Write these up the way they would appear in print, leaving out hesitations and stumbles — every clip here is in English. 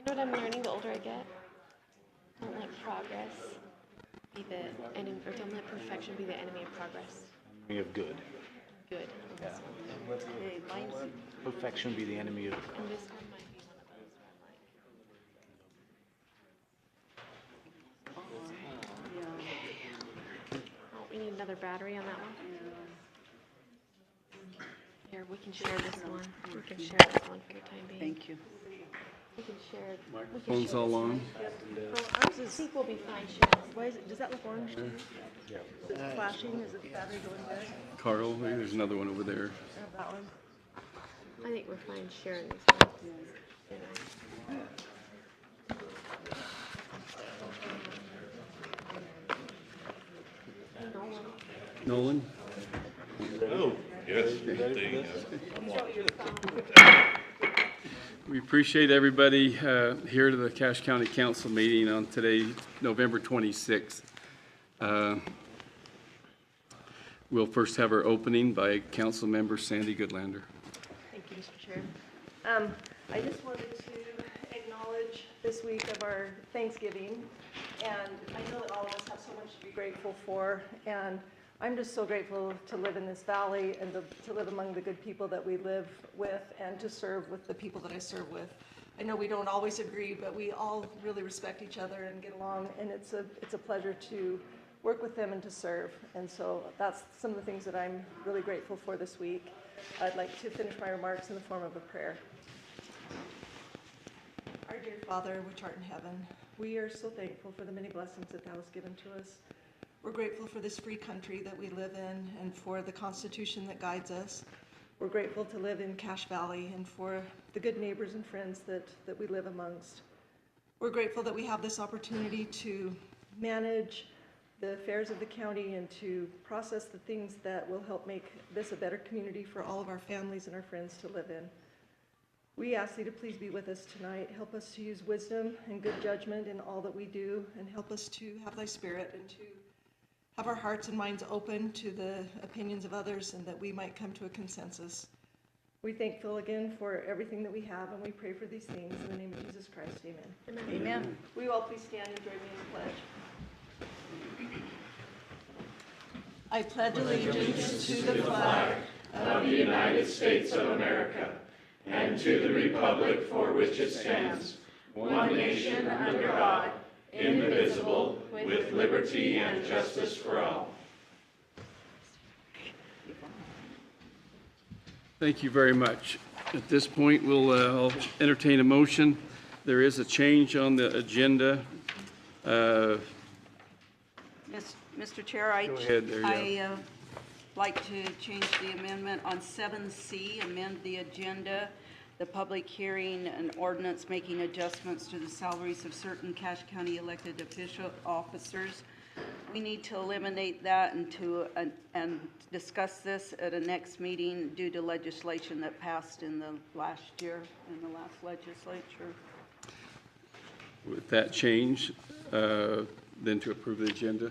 You know what I'm learning the older I get? Don't let progress be the enemy, or don't let perfection be the enemy of progress. Enemy of good. Good. Yeah. Okay, mine's, Perfection be the enemy of. And this one might be one of those where I'm like, yeah, oh, we need another battery on that one. Here, we can share this one. We can share this one for the time being. thank you. We can share. Microphone's all on. Well, ours I is, think we'll be fine sharing. why is it, does that look orange to you? Yeah. Is it flashing? Is it battery going dead? Carl, there's another one over there. That one? I think we're fine sharing this one. You know. Nolan? Oh, yes. We appreciate everybody here to the Cache County Council meeting on today, November 26th. We'll first have our opening by Council Member Sandy Goodlander. Thank you, Mr. Chair. I just wanted to acknowledge this week of our Thanksgiving, and I know that all of us have so much to be grateful for, and I'm just so grateful to live in this valley and to live among the good people that we live with and to serve with the people that I serve with. I know we don't always agree, but we all really respect each other and get along, and it's a pleasure to work with them and to serve. And so that's some of the things that I'm really grateful for this week. I'd like to finish my remarks in the form of a prayer. Our dear Father, which art in heaven, we are so thankful for the many blessings that thou hast given to us. We're grateful for this free country that we live in and for the Constitution that guides us. We're grateful to live in Cache Valley and for the good neighbors and friends that we live amongst. We're grateful that we have this opportunity to manage the affairs of the county and to process the things that will help make this a better community for all of our families and our friends to live in. We ask thee to please be with us tonight. Help us to use wisdom and good judgment in all that we do, and help us to have thy spirit and to have our hearts and minds open to the opinions of others, and that we might come to a consensus. We thank Phil again for everything that we have, and we pray for these things in the name of Jesus Christ. Amen. Amen. Will you all please stand and join me in the pledge? I pledge allegiance to the flag Of the United States of America, and to the republic for which it stands, one nation under God, indivisible, with liberty and justice for all. Thank you very much. At this point, I'll entertain a motion. There is a change on the agenda. Mr. Chair, I Go ahead, there you go. like to change the amendment on 7C, amend the agenda, the public hearing and ordinance making adjustments to the salaries of certain Cache County elected official officers. We need to eliminate that and discuss this at a next meeting due to legislation that passed in the last year, in the last legislature. With that change, then to approve the agenda.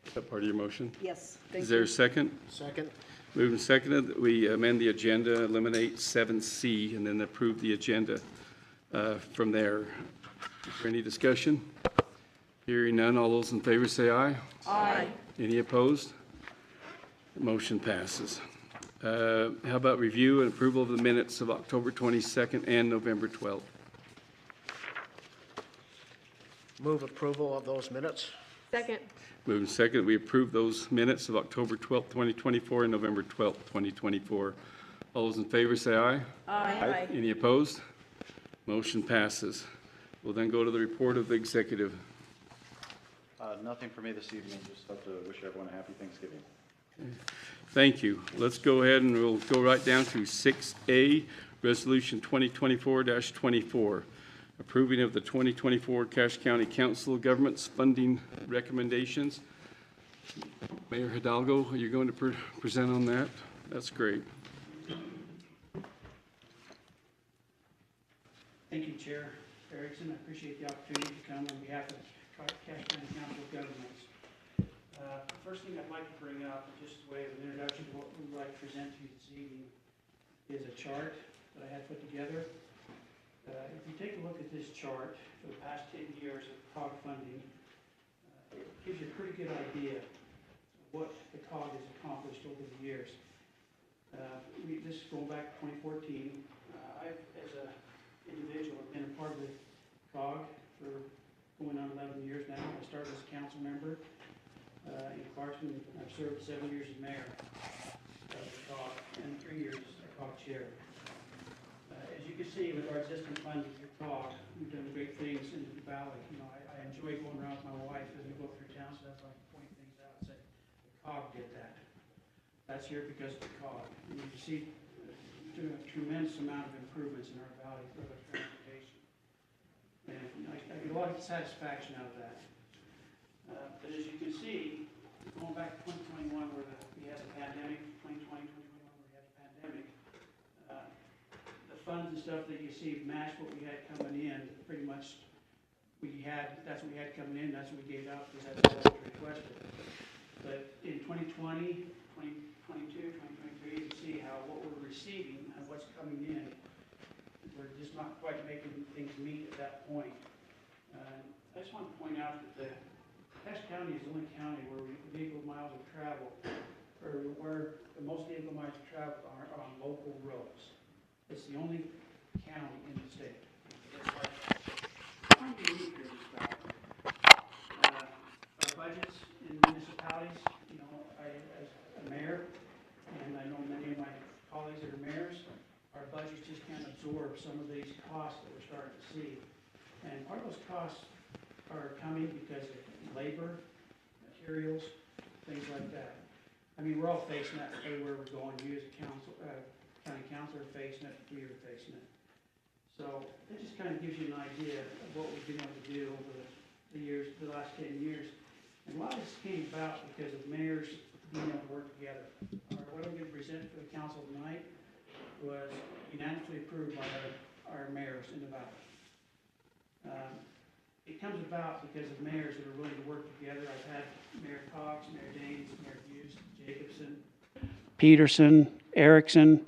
Is that part of your motion? Yes, thank you. Is there a second? Second. Moved and seconded that we amend the agenda, eliminate 7C, and then approve the agenda from there. Is there any discussion? Hearing none, all those in favor say aye. Aye. Any opposed? The motion passes. How about review and approval of the minutes of October 22nd and November 12th? Move approval of those minutes. Second. Moved and seconded, we approve those minutes of October 12th, 2024 and November 12th, 2024. All those in favor say aye. Aye. Any opposed? Motion passes. We'll then go to the report of the executive. Nothing for me this evening, just have to wish everyone a happy Thanksgiving. Thank you. Let's go ahead and we'll go right down to 6A, Resolution 2024-24, approving of the 2024 Cache County Council Government's funding recommendations. Mayor Hidalgo, are you going to present on that? That's great. Thank you, Chair Erickson. I appreciate the opportunity to come on behalf of Cache County Council of Governments. The first thing I'd like to bring up, just a way of an introduction to what we would like to present to you this evening, is a chart that I had put together. If you take a look at this chart for the past 10 years of COG funding, it gives you a pretty good idea of what the COG has accomplished over the years. This is going back to 2014. I've, as an individual, have been a part of the COG for going on 11 years now. I started as a council member in Clarkson. I've served 7 years as mayor of the COG and 3 years as COG chair. As you can see, with our existing funding for COG, we've done great things in the valley. You know, I enjoy going around with my wife as we go through town, so that's why I point things out and say, the COG did that. That's here because of the COG. And you can see doing a tremendous amount of improvements in our valley for the transportation. And I get a lot of satisfaction out of that. But as you can see, going back to 2021 where we had the pandemic, 2020, 2021 where we had the pandemic, the funds and stuff that you see matched what we had coming in. Pretty much that's what we had coming in, that's what we gave out because that's what was requested. But in 2020, 2022, 2023, you can see how what we're receiving and what's coming in, we're just not quite making things meet at that point. I just want to point out that Cache County is the only county where vehicle miles of travel, or where the most vehicle miles of travel are on local roads. It's the only county in the state. It's like, kind of unique here, this valley. Our budgets in municipalities, you know, as a mayor, and I know many of my colleagues that are mayors, our budgets just can't absorb some of these costs that we're starting to see. And part of those costs are coming because of labor, materials, things like that. I mean, we're all facing that everywhere we're going. You as a county council are facing it, we are facing it. So it just kind of gives you an idea of what we've been able to do over the last 10 years. And a lot of this came about because of mayors being able to work together. What I'm going to present for the council tonight was unanimously approved by our mayors in the valley. It comes about because of mayors that are willing to work together. I've had Mayor Cox, Mayor Daines, Mayor Hughes, Jacobson, Peterson, Erickson.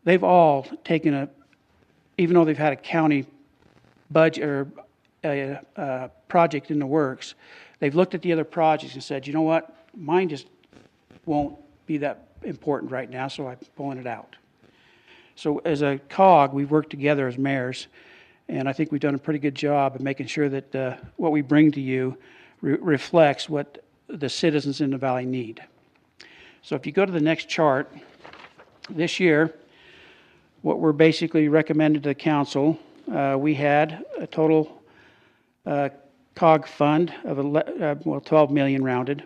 They've all taken even though they've had a county budget or a project in the works, they've looked at the other projects and said, you know what, mine just won't be that important right now, so I'm pulling it out. So as a COG, we've worked together as mayors, and I think we've done a pretty good job of making sure that what we bring to you reflects what the citizens in the valley need. So if you go to the next chart, this year, what we're basically recommended to the council, we had a total COG fund of 12 million rounded.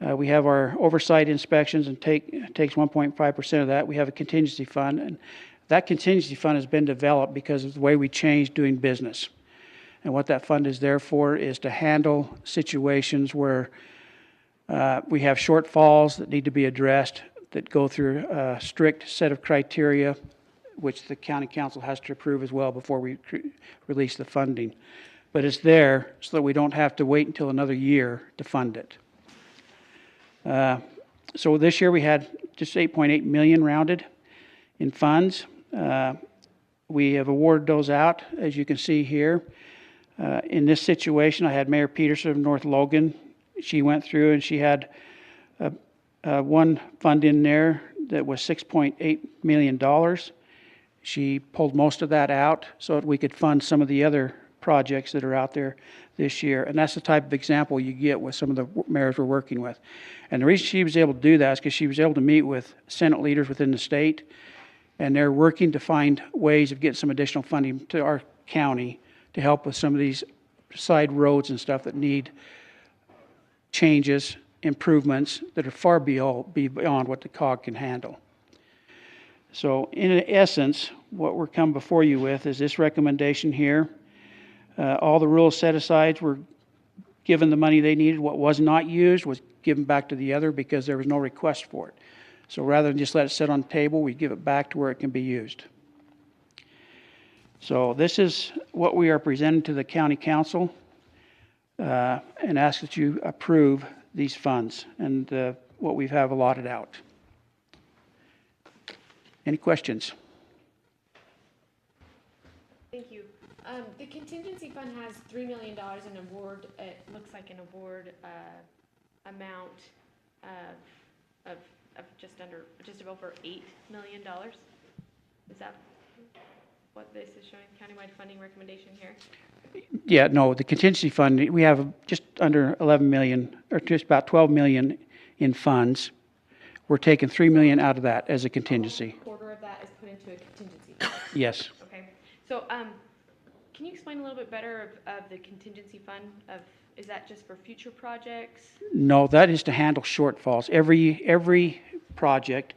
We have our oversight inspections and takes 1.5% of that. We have a contingency fund, and that contingency fund has been developed because of the way we changed doing business. And what that fund is there for is to handle situations where we have shortfalls that need to be addressed, that go through a strict set of criteria, which the county council has to approve as well before we release the funding. But it's there so that we don't have to wait until another year to fund it. So this year we had just 8.8 million rounded in funds. We have awarded those out, as you can see here. In this situation, I had Mayor Peterson of North Logan. She went through and she had one fund in there that was $6.8 million. She pulled most of that out so that we could fund some of the other projects that are out there this year. And that's the type of example you get with some of the mayors we're working with. And the reason she was able to do that is because she was able to meet with Senate leaders within the state, and they're working to find ways of getting some additional funding to our county to help with some of these side roads and stuff that need changes, improvements that are far beyond what the COG can handle. So in essence, what we're coming before you with is this recommendation here. All the rural set-asides were given the money they needed. What was not used was given back to the other because there was no request for it. So rather than just let it sit on the table, we give it back to where it can be used. So this is what we are presenting to the county council and ask that you approve these funds and what we have allotted out. Any questions? Thank you. The contingency fund has $3 million in award, it looks like an award, amount of just over $8 million. Is that what this is showing, countywide funding recommendation here? Yeah, no, the contingency fund, we have just under 11 million, or just about 12 million in funds. We're taking 3 million out of that as a contingency. A quarter of that is put into a contingency fund. Yes. Okay, so, can you explain a little bit better of the contingency fund is that just for future projects? No, that is to handle shortfalls. Every project,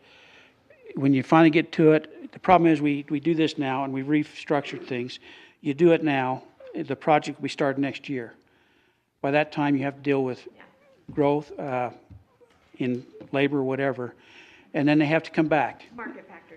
when you finally get to it, the problem is we do this now and we restructured things. You do it now, the project will be started next year. By that time, you have to deal with growth in labor, whatever, and then they have to come back.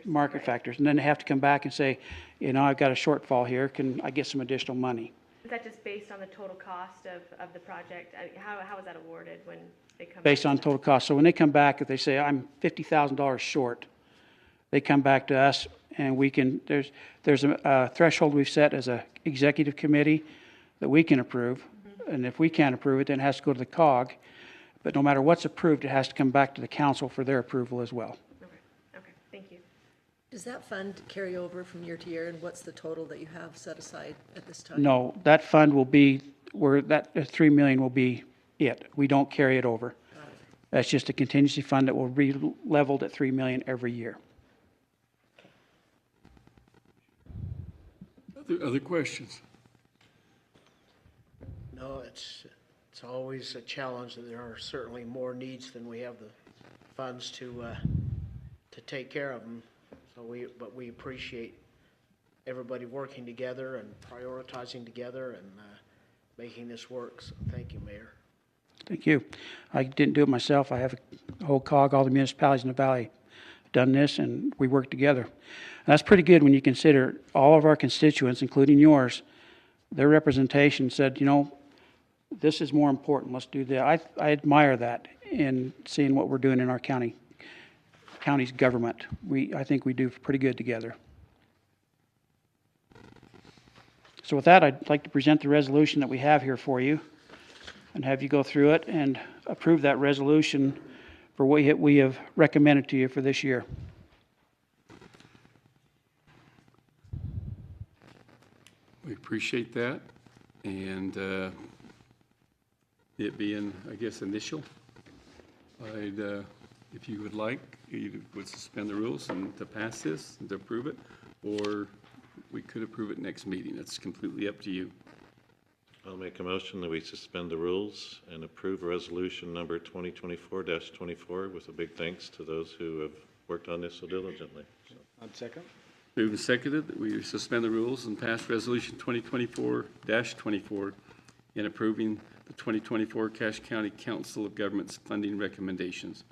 Market factors. And then they have to come back and say, you know, I've got a shortfall here, can I get some additional money? Is that just based on the total cost of the project? How is that awarded when they come? Based on total cost. So when they come back, if they say, I'm $50,000 short, they come back to us and we can, there's a threshold we've set as a executive committee that we can approve. And if we can't approve it, then it has to go to the COG. But no matter what's approved, it has to come back to the council for their approval as well. Okay, thank you. Does that fund carry over from year to year, and what's the total that you have set aside at this time? No, that fund will be, where that 3 million will be it. We don't carry it over. That's just a contingency fund that will be leveled at 3 million every year. Other questions? No, it's always a challenge, that there are certainly more needs than we have the funds to take care of them. So but we appreciate everybody working together and prioritizing together and making this work. So thank you, Mayor. Thank you. I didn't do it myself. I have a whole COG, all the municipalities in the valley done this, and we work together. And that's pretty good when you consider all of our constituents, including yours, their representation said, you know, this is more important. Let's do that. I admire that in seeing what we're doing in our county's government. I think we do pretty good together. So with that, I'd like to present the resolution that we have here for you and have you go through it and approve that resolution for what we have recommended to you for this year. We appreciate that. And it being, I guess, initial, if you would like, you would suspend the rules and to pass this and to approve it, or we could approve it next meeting. It's completely up to you. I'll make a motion that we suspend the rules and approve resolution number 2024-24 with a big thanks to those who have worked on this so diligently. I'd second. Moved and seconded that we suspend the rules and pass resolution 2024-24 in approving the 2024 Cache County Council of Governments funding recommendations.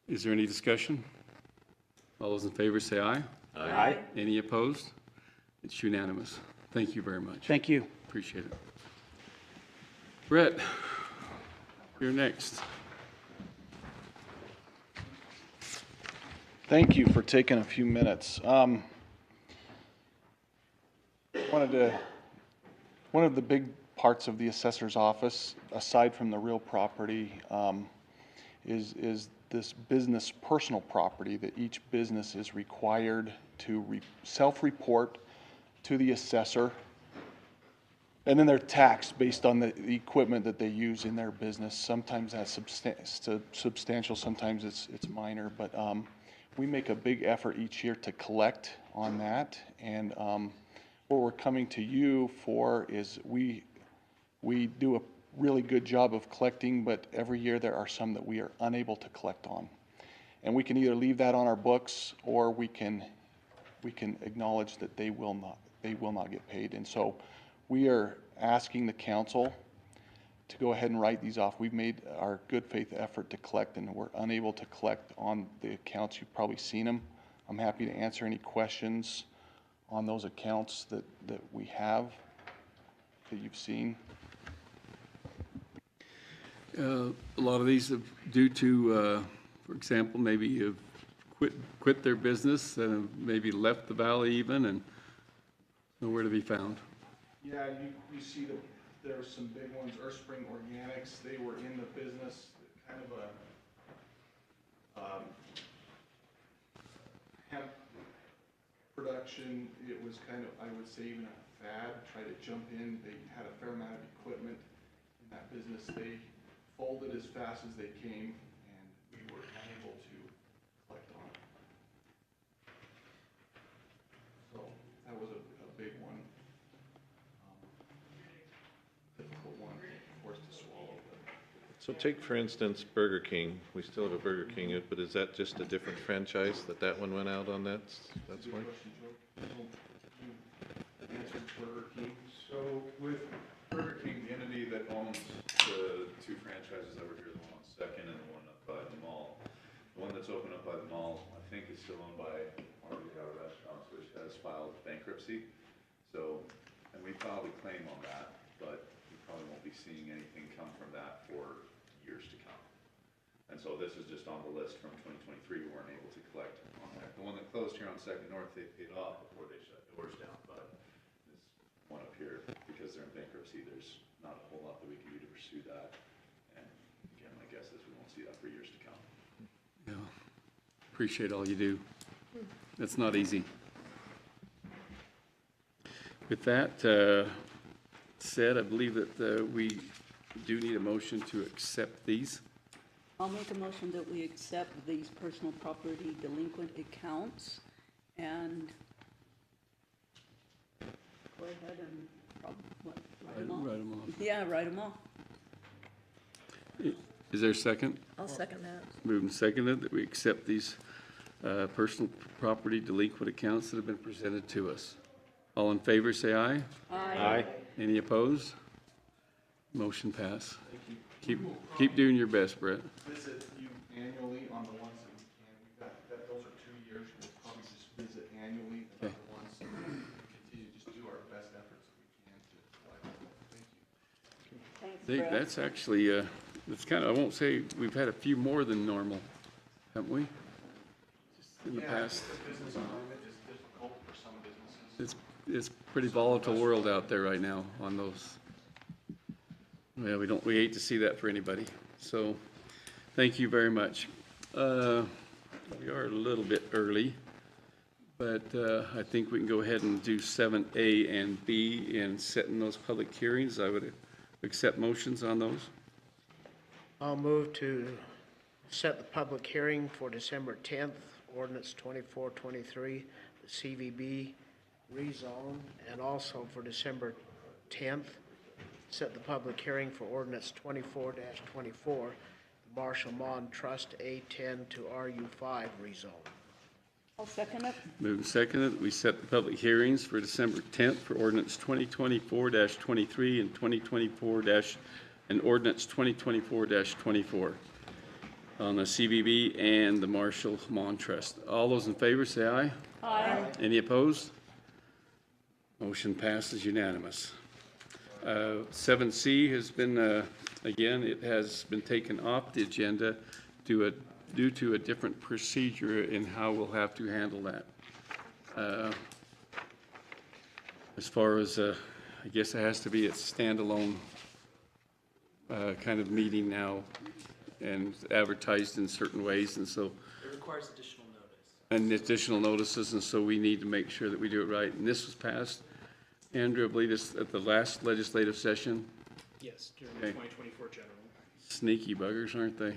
Is there any discussion? All those in favor say aye. Aye. Any opposed? It's unanimous. Thank you very much. Thank you. Appreciate it. Brett, you're next. Thank you for taking a few minutes. One of the big parts of the assessor's office, aside from the real property, is this business personal property that each business is required to self-report to the assessor. And then they're taxed based on the equipment that they use in their business. Sometimes that's substantial, sometimes it's minor, but we make a big effort each year to collect on that. And what we're coming to you for is we do a really good job of collecting, but every year there are some that we are unable to collect on. And we can either leave that on our books, or we can acknowledge that they will not get paid. And so we are asking the council to go ahead and write these off. We've made our good faith effort to collect, and we're unable to collect on the accounts. You've probably seen them. I'm happy to answer any questions on those accounts that we have, that you've seen. A lot of these are due to, for example, maybe you've quit their business and maybe left the valley even, and Nowhere to be found. Yeah, you see there were some big ones, Earth Spring Organics, they were in the business, kind of a, hemp production. It was kind of, I would say, even a fad, try to jump in. They had a fair amount of equipment in that business. They folded as fast as they came, and we were unable to collect on it. So that was a big one. Difficult one, of course, to swallow. But So take, for instance, Burger King. We still have a Burger King, but is that just a different franchise that one went out on that? That's why? good question, Joe. You answered Burger King. So with Burger King, the entity that owns the two franchises over here, the one on Second and the one up by the mall. The one that's open up by the mall, I think is still owned by Margaret Restaurants, which has filed bankruptcy. So, and we filed a claim on that, but we probably won't be seeing anything come from that for years to come. And so this is just on the list from 2023, we weren't able to collect on that. The one that closed here on Second North, they paid off before they shut doors down, but this one up here, because they're in bankruptcy, there's not a whole lot that we can do to pursue that. And again, my guess is we won't see that for years to come. Yeah. Appreciate all you do. That's not easy. With that said, I believe that we do need a motion to accept these. I'll make a motion that we accept these personal property delinquent accounts and go ahead and write them all. Write 'em off. Yeah, write them all. Is there a second? I'll second that. Moved and seconded that we accept these personal property delinquent accounts that have been presented to us. All in favor, say aye. Aye. Any opposed? Motion pass. Keep doing your best, Brett. Visit you annually on the ones that we can. We've got, those are 2 years. We'll probably just visit annually on Okay. the ones. And continue to just do our best efforts that we can to collect. Thank you. Thanks, Brett. That's actually, it's kind of, I won't say, we've had a few more than normal, haven't we? Just in the past. The business climate is difficult for some businesses. It's pretty volatile world out there right now on those. Yeah, we hate to see that for anybody. So, thank you very much. We are a little bit early, but I think we can go ahead and do 7A and B in setting those public hearings. I would accept motions on those. I'll move to set the public hearing for December 10th, ordinance 2423, the CVB rezone, and also for December 10th, set the public hearing for ordinance 24-24, the Marshall Mon Trust A10 to RU5 rezone. I'll second it. Moved and seconded that we set the public hearings for December 10th for ordinance 2024-23 and and ordinance 2024-24 on the CVB and the Marshall Mon Trust. All those in favor, say aye. Aye. Any opposed? Motion passes unanimous. 7C has been, again, it has been taken off the agenda due to a different procedure in how we'll have to handle that. As far as, I guess it has to be a standalone kind of meeting now and advertised in certain ways, and so. It requires additional notice. And additional notices, and so we need to make sure that we do it right. And this was passed, Andrew, I believe this at the last legislative session. Yes, during Okay. the 2024 general. Sneaky buggers, aren't they?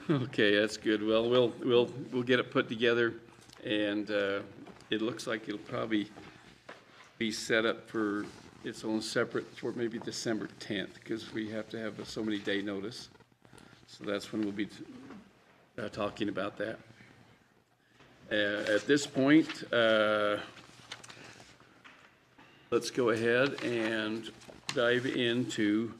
Okay, that's good. Well, we'll get it put together, and it looks like it'll probably be set up for its own separate for maybe December 10th, because we have to have so many day notice. So that's when we'll be talking about that. At this point, let's go ahead and dive into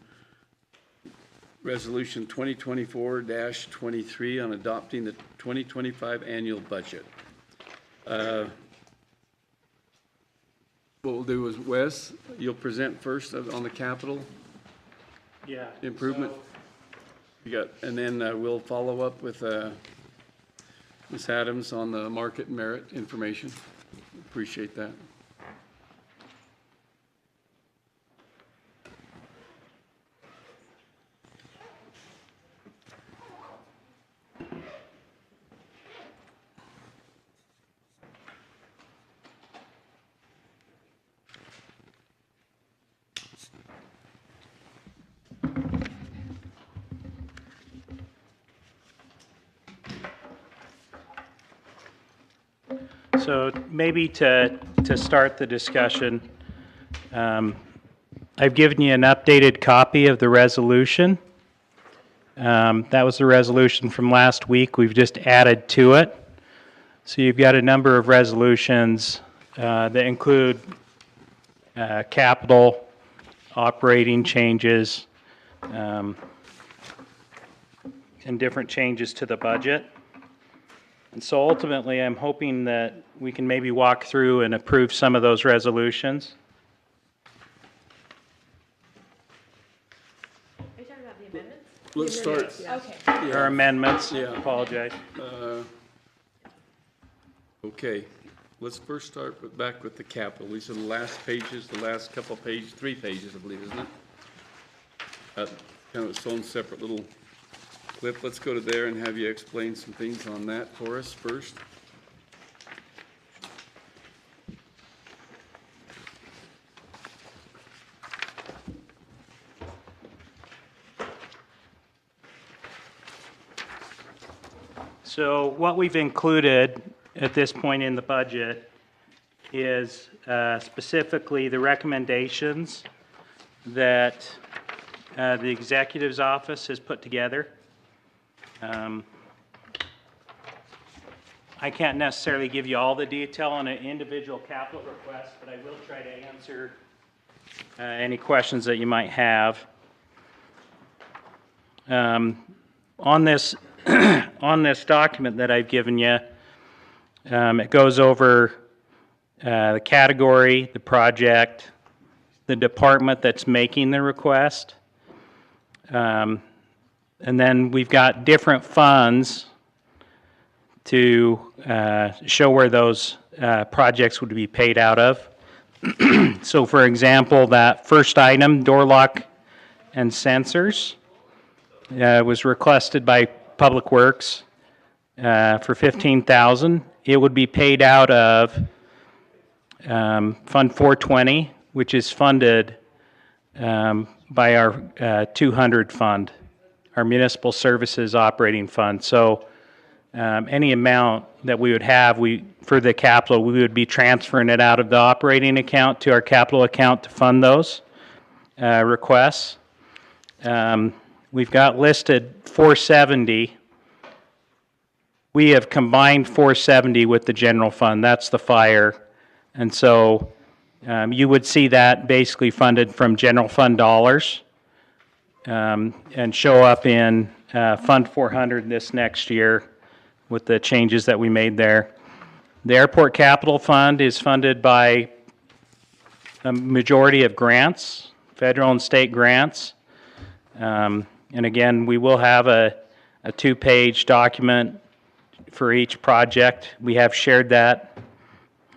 Resolution 2024-23 on adopting the 2025 annual budget. What we'll do is, Wes, you'll present first on the capital Yeah. improvement. You got, and then we'll follow up with Ms. Adams on the market merit information. Appreciate that. So maybe to start the discussion, I've given you an updated copy of the resolution. That was the resolution from last week. We've just added to it. So you've got a number of resolutions that include capital, operating changes, and different changes to the budget. And so ultimately, I'm hoping that we can maybe walk through and approve some of those resolutions. Are you talking about the amendments? Let's start. Okay. Or amendments, Yeah. apologize. Okay, let's first start back with the capital. These are the last pages, the last couple pages, 3 pages, I believe, isn't it? Kind of its own separate little clip. Let's go to there and have you explain some things on that for us first. So what we've included at this point in the budget is specifically the recommendations that the executive's office has put together. I can't necessarily give you all the detail on an individual capital request, but I will try to answer any questions that you might have. On this on this document that I've given you, it goes over the category, the project, the department that's making the request. And then we've got different funds to show where those projects would be paid out of. So for example, that first item, door lock and sensors, was requested by Public Works for $15,000. It would be paid out of Fund 420, which is funded by our 200 fund, our Municipal Services Operating Fund. So any amount that we would have for the capital, we would be transferring it out of the operating account to our capital account to fund those requests. We've got listed 470. We have combined 470 with the general fund. That's the fire. And so you would see that basically funded from general fund dollars and show up in Fund 400 this next year with the changes that we made there. The Airport Capital Fund is funded by a majority of grants, federal and state grants. And again, we will have a 2-page document for each project. We have shared that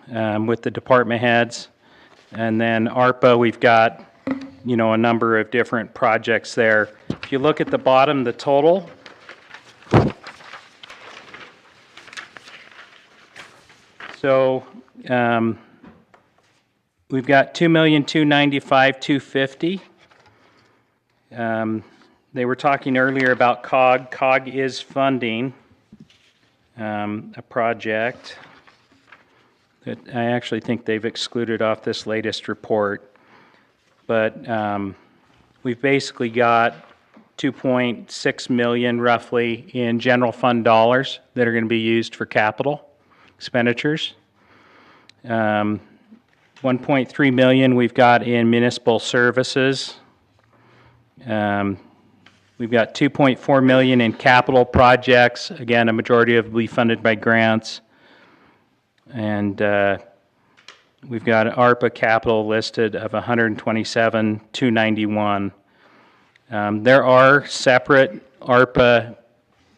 with the department heads. And then ARPA, we've got, a number of different projects there. If you look at the bottom, the total, so we've got $2,295,250. They were talking earlier about COG. COG is funding a project that I actually think they've excluded off this latest report. But we've basically got $2.6 million roughly in general fund dollars that are going to be used for capital expenditures. $1.3 million we've got in municipal services. We've got $2.4 million in capital projects. Again, a majority of will be funded by grants. And we've got ARPA capital listed of $127,291. There are separate ARPA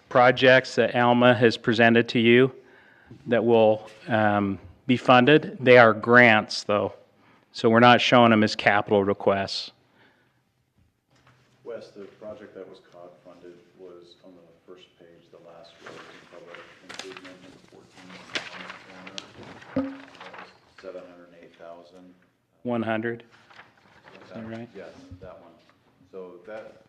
projects that Alma has presented to you that will be funded. They are grants, though, so we're not showing them as capital requests. Wes, the project that was COG funded was on the first page, the last row, public improvement number 14. That was $708,100. Is that right? Yes, that one. So that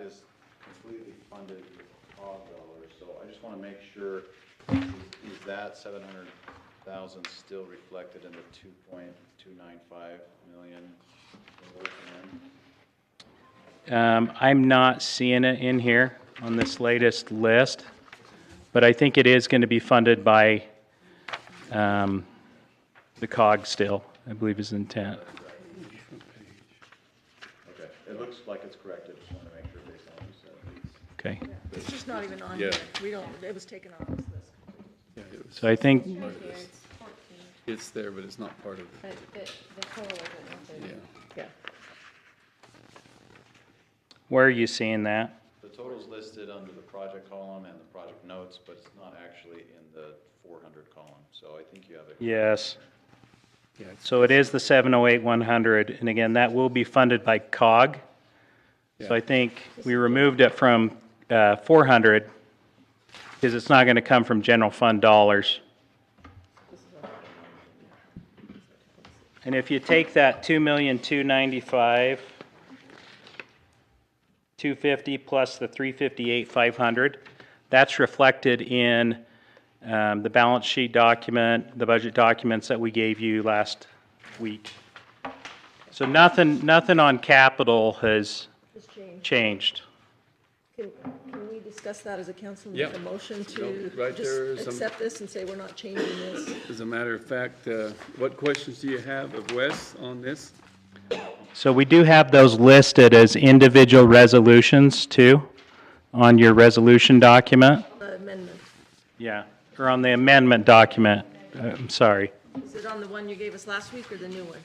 is completely funded with COG dollars. So I just want to make sure, is that 700, thousand still reflected in the 2.295 million we're working in? I'm not seeing it in here on this latest list, but I think it is going to be funded by the COG still, I believe is the intent. Okay, it looks like it's corrected, just want to make sure based on what you said. Okay, It's just not even on Yeah. here. We don't, it was taken off this list. Yeah, it was- so I think, Right here, it's 14, It's there, but it's not part of it. but the total isn't included. Yeah. Yeah. where are you seeing that? The total's listed under the project column and the project notes, but it's not actually in the 400 column, so I think you have it. Yes. Yeah, it's- So it is the 708-100, and again, that will be funded by COG. So Yeah. I think we removed it from 400 because it's not going to come from general fund dollars. And if you take that 2,295,250 plus the 358,500, that's reflected in the balance sheet document, the budget documents that we gave you last week. So nothing on capital has Just change. changed. Can we discuss that as a council? Yeah. Make a motion No, to right there is just some- accept this and say we're not changing this? As a matter of fact, what questions do you have of Wes on this? So we do have those listed as individual resolutions too, on your resolution document. The amendment. Yeah, or on the amendment document. I'm sorry. Is it on the one you gave us last week or the new one?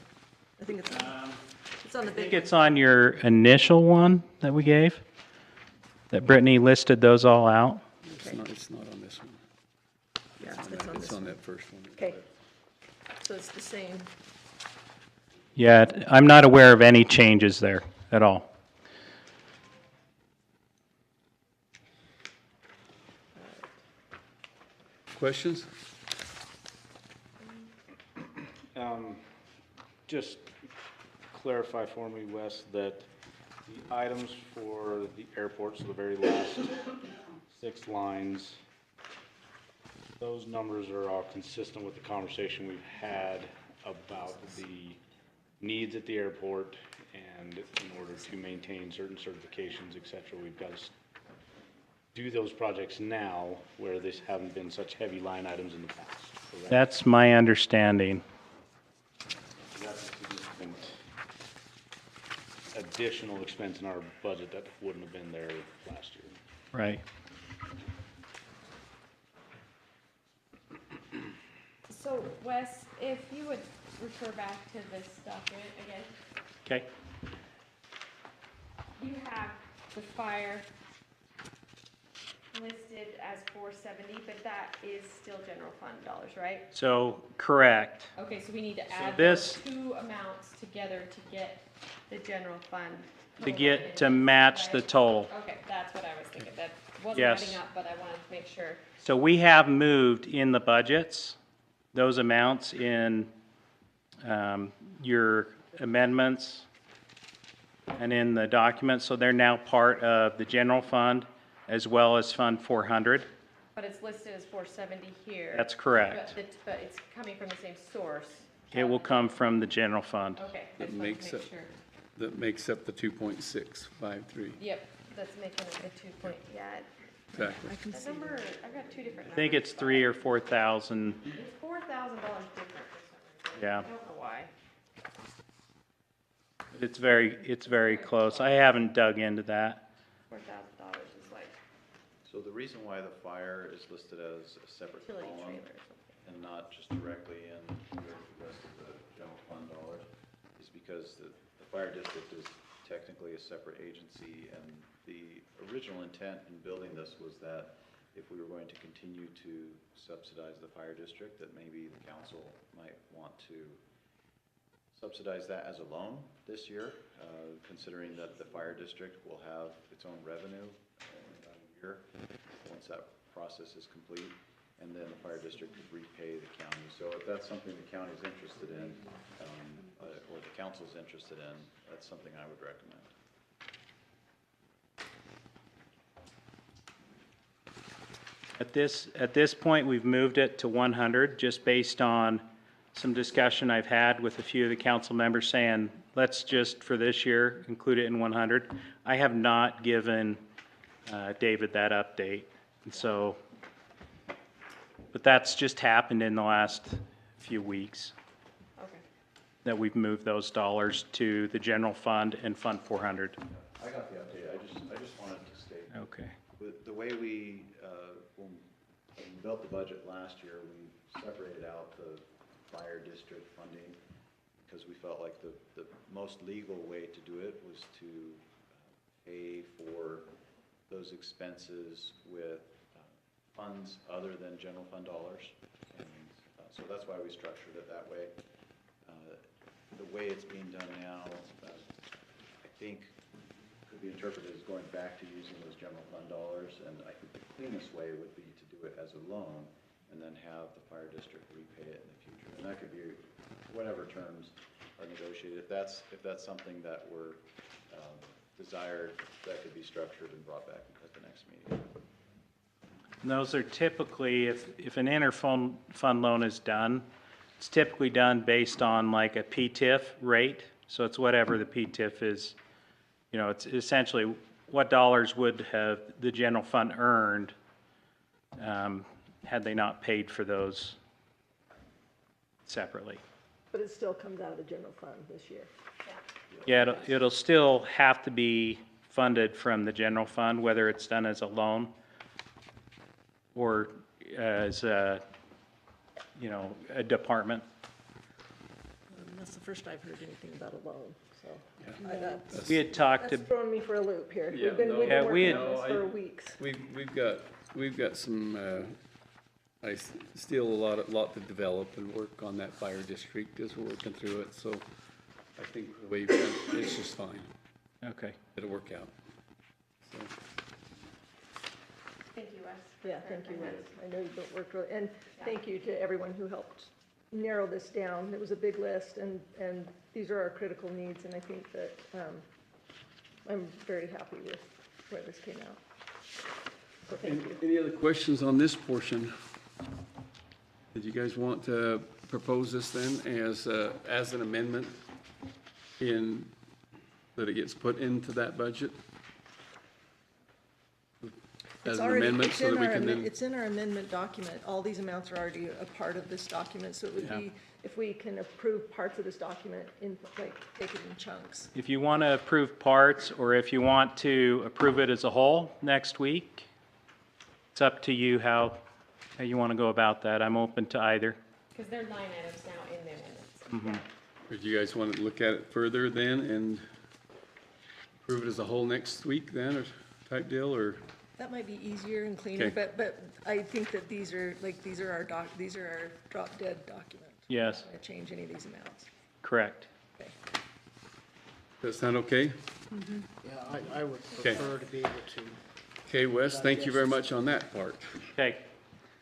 I think it's on the I think big one. it's on your initial one that we gave, that Brittany listed those all out. It's not on this one. Yeah, it's on It's this on one. that first one. Okay. So it's the same. Yeah, I'm not aware of any changes there at all. Questions? Just clarify for me, Wes, that the items for the airport, so the very last 6 lines, those numbers are all consistent with the conversation we've had about the needs at the airport, and in order to maintain certain certifications, et cetera, we've got to do those projects now where these haven't been such heavy line items in the past. Correct? That's my understanding. That's a significant additional expense in our budget that wouldn't have been there last year. Right. So Wes, if you would refer back to this document again, Okay. you have the fire listed as 470, but that is still general fund dollars, right? So, correct. Okay, so we need to add this- those two amounts together to get the general fund. To total get, to in, match the right? total. Okay, that's what I was thinking. That wasn't Yes. adding up, but I wanted to make sure. So we have moved in the budgets, those amounts in your amendments and in the documents, so they're now part of the general fund as well as Fund 400. But it's listed as 470 here. That's correct. But it's coming from the same source. It will come from the general fund. Okay, I That just wanted makes to make it- sure. That makes up the 2.653. Yep, that's making it a 2 point, yeah. Exactly. That number, I've got two different numbers. I think it's 3,000 or 4,000, It's $4,000 different for some reason. yeah. I don't know why. It's very close. I haven't dug into that. $4,000 is like So the reason why the fire is listed as a separate utility column trailer or something. and not just directly in with the rest of the general fund dollars is because the fire district is technically a separate agency, and the original intent in building this was that if we were going to continue to subsidize the fire district, that maybe the council might want to subsidize that as a loan this year, considering that the fire district will have its own revenue in about a year, once that process is complete, and then the fire district could repay the county. So if that's something the county's interested in, or the council's interested in, that's something I would recommend. At this point, we've moved it to 100, just based on some discussion I've had with a few of the council members saying, let's just, for this year, include it in 100. I have not given David that update, and so, but that's just happened in the last few weeks, Okay. that we've moved those dollars to the general fund and Fund 400. I got the update, I just wanted to state, Okay. the way we, when we built the budget last year, we separated out the fire district funding, because we felt like the most legal way to do it was to pay for those expenses with funds other than general fund dollars. And so that's why we structured it that way. The way it's being done now, I think, could be interpreted as going back to using those general fund dollars, and I think the cleanest way would be to do it as a loan and then have the fire district repay it in the future. And that could be whatever terms are negotiated. If that's something that were desired, that could be structured and brought back at the next meeting. And those are typically, if an interfund loan is done, it's typically done based on like a PTIF rate. So it's whatever the PTIF is, you know, it's essentially what dollars would have the general fund earned had they not paid for those separately. But it still comes out of the general fund this year. Yeah, it'll still have to be funded from the general fund, whether it's done as a loan or as a, you know, a department. That's the first I've heard anything about a loan, so. We had talked to, That's throwing me for a loop here. Yeah, We've been no. working Yeah, on we this had- for weeks. We've got some, still a lot to develop and work on that fire district as we're working through it, so I think the way you've done it, it's just fine. okay. It'll work out. So, Thank you, Wes. Yeah, thank you, Wes. I know you've worked really, and thank you to everyone who helped narrow this down. It was a big list, and these are our critical needs, and I think that I'm very happy with where this came out. So thank you. Any other questions on this portion? Did you guys want to propose this then as an amendment that it gets put into that budget? As an amendment so that we can then, It's in our amendment document. All these amounts are already a part of this document, so it would Yeah. be, if we can approve parts of this document in, like, take it in chunks. If you want to approve parts, or if you want to approve it as a whole next week, it's up to you how you want to go about that. I'm open to either. Because they're line items now in the amendments. or do you guys want to look at it further then and approve it as a whole next week then, or type deal, or? That might be easier and cleaner, Okay. but I think that these are our drop dead documents. Yes, I'm not gonna change any of these amounts. correct. Okay. Does that sound okay? Yeah, I would Okay. prefer to be able to. Okay, Wes, thank you very much on that part. Okay,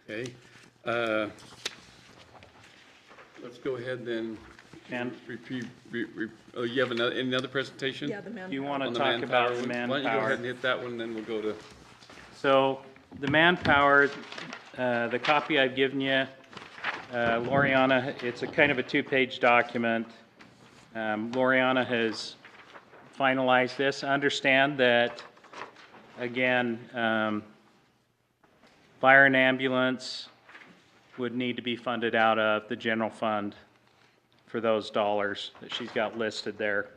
Okay. Let's go ahead then. And- You have another presentation? Yeah, the manpower. do you want to On the talk about manpower the one? Why don't you go manpower? ahead and hit that one, then we'll go to, So the manpower, the copy I've given you, Loriana, it's a kind of a two-page document. Loriana has finalized this. Understand that, again, fire and ambulance would need to be funded out of the general fund for those dollars that she's got listed there.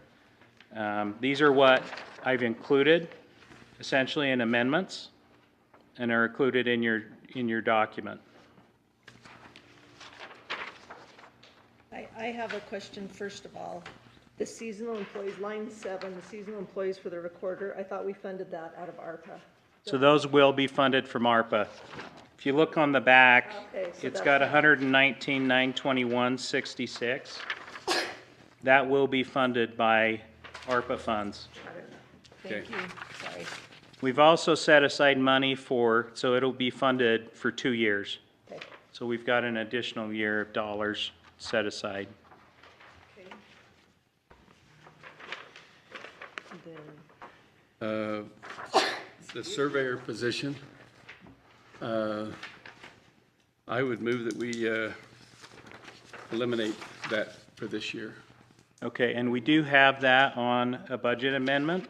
These are what I've included essentially in amendments and are included in your document. I have a question, first of all. The seasonal employees, line 7, the seasonal employees for the recorder, I thought we funded that out of ARPA. So those will be funded from ARPA. If you look on the back, Okay, so it's that's got not- 119,921.66. That will be funded by ARPA funds. Thank you, sorry. We've also set aside money so it'll be funded for 2 years. Okay. So we've got an additional year of dollars set aside. Okay. And then, the surveyor position. I would move that we eliminate that for this year. Okay, and we do have that on a budget amendment.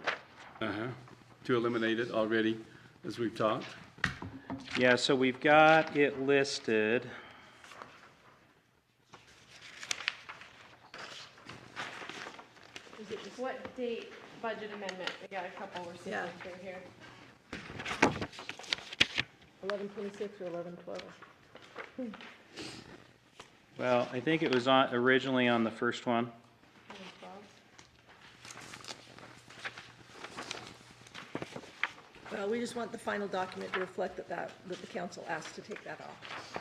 To eliminate it already, as we've talked. Yeah, so we've got it listed. What date budget amendment? We got a couple we're seeing Yeah. through here. 11/26 or 11/12? Well, I think it was on, originally on the first one. 12. Well, we just want the final document to reflect that the council asked to take that off.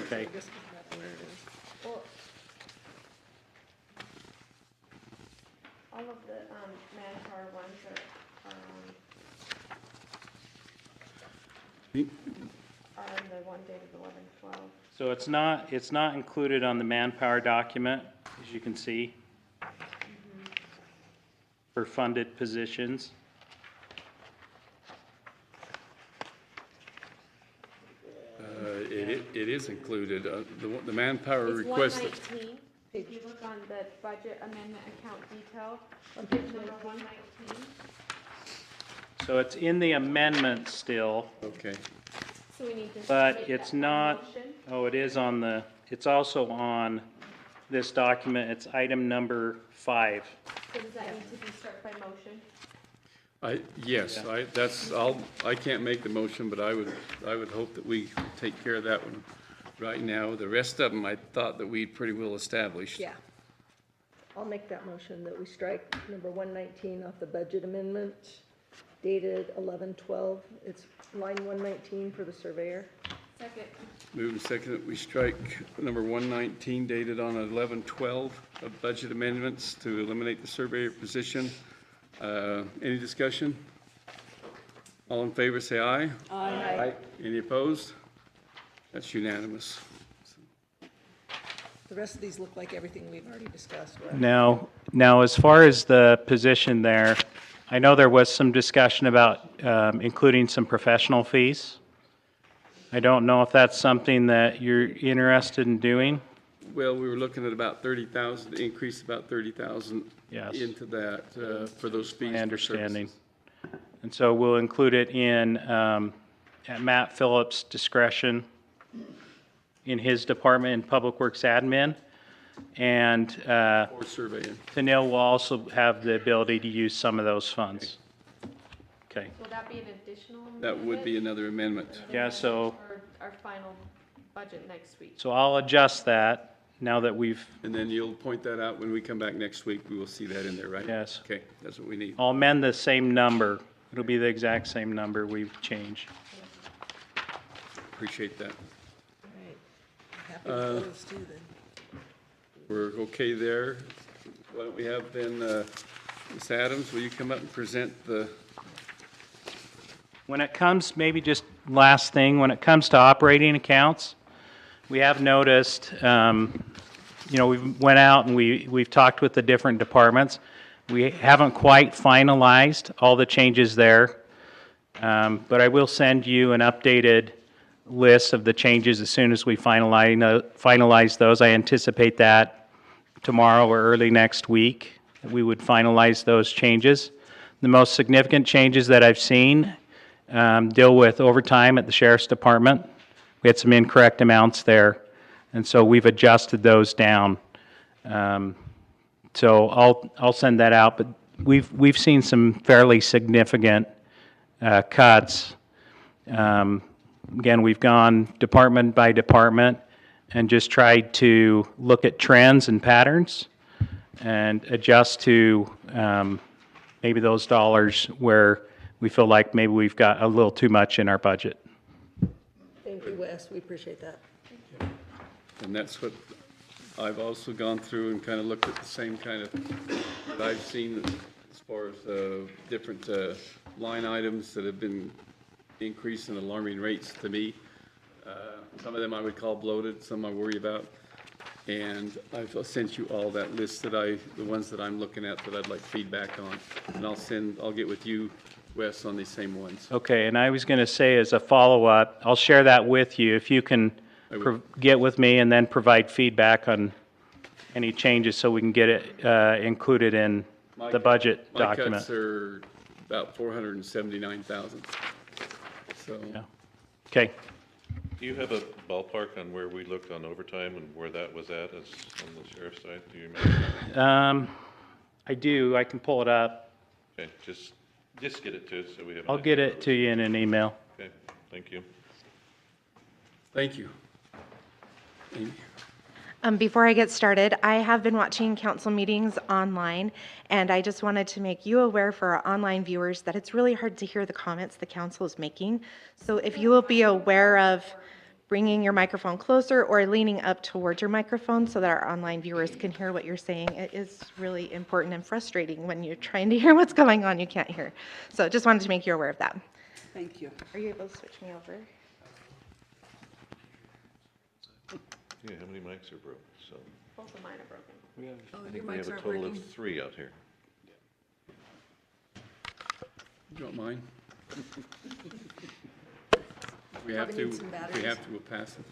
Okay. This is not where it is. Well, all of the manpower ones are on the one dated 11/12. So it's not included on the manpower document, as you can see, for funded positions. It is included, the manpower It's request. 119. If you look on the budget amendment account detail, page number 119. So it's in the amendment still, Okay, So we need to. but make it's that not, motion. oh, it is on the, it's also on this document, it's item number 5. So does that need to be struck by motion? yes, I can't make the motion, but I would hope that we take care of that one right now. The rest of them, I thought that we'd pretty well established. Yeah. I'll make that motion that we strike number 119 off the budget amendment dated 11/12. It's line 119 for the surveyor. Second. Move and second that we strike number 119 dated on 11/12 of budget amendments to eliminate the surveyor position. Any discussion? All in favor, say aye. Aye. Any opposed? That's unanimous. The rest of these look like everything we've already discussed, right? Now, as far as the position there, I know there was some discussion about including some professional fees. I don't know if that's something that you're interested in doing. Well, we were looking at about 30,000, increase about 30,000 Yes. into that for those fees. My for understanding. services. And so we'll include it in, at Matt Phillips' discretion in his department in Public Works Admin. And Or surveying. Tennille will also have the ability to use some of those funds. Okay. Will that be an additional amendment? That would be another amendment. Yeah, so, For our final budget next week? so I'll adjust that now that we've, And then you'll point that out when we come back next week. We will see that in there, right? yes. Okay, that's what we need. I'll amend the same number. It'll be the exact same number we've changed. Appreciate that. All right. Happy to close too then. We're okay there. Why don't we have then, Ms. Adams, will you come up and present the, When it comes, maybe just last thing, when it comes to operating accounts, we have noticed, we went out and we've talked with the different departments. We haven't quite finalized all the changes there, but I will send you an updated list of the changes as soon as we finalize those. I anticipate that tomorrow or early next week, that we would finalize those changes. The most significant changes that I've seen deal with overtime at the Sheriff's Department. We had some incorrect amounts there, and so we've adjusted those down. So I'll send that out, but we've seen some fairly significant cuts. Again, we've gone department by department and just tried to look at trends and patterns and adjust to maybe those dollars where we feel like maybe we've got a little too much in our budget. Thank you, Wes. We appreciate that. and that's what I've also gone through and kind of looked at the same kind of, that I've seen as far as different line items that have been increasing alarming rates to me. Some of them I would call bloated, some I worry about. And I've sent you all that list that the ones that I'm looking at that I'd like feedback on. And I'll get with you Wes, on these same ones. Okay, and I was going to say as a follow-up, I'll share that with you. If you can get with me and then provide feedback on any changes so we can get it included in the budget My document. cuts are about 479,000. So, Yeah. Okay. Do you have a ballpark on where we looked on overtime and where that was at as on the sheriff's side? Do you remember? I do. I can pull it up. Okay, just get it to us so we have. an I'll get idea it to you in an email. Okay, thank you. thank you. Amy? Before I get started, I have been watching council meetings online, and I just wanted to make you aware for our online viewers that it's really hard to hear the comments the council is making. So if you will be aware of bringing your microphone closer or leaning up towards your microphone so that our online viewers can hear what you're saying, it is really important and frustrating when you're trying to hear what's going on, you can't hear. So just wanted to make you aware of that. Thank you. Are you able to switch me over? Yeah, how many mics are broke? So, Both of mine are broken. I think we have a total of 3 out here. You want mine? We have Probably to, need some we batteries. have to, we'll pass it.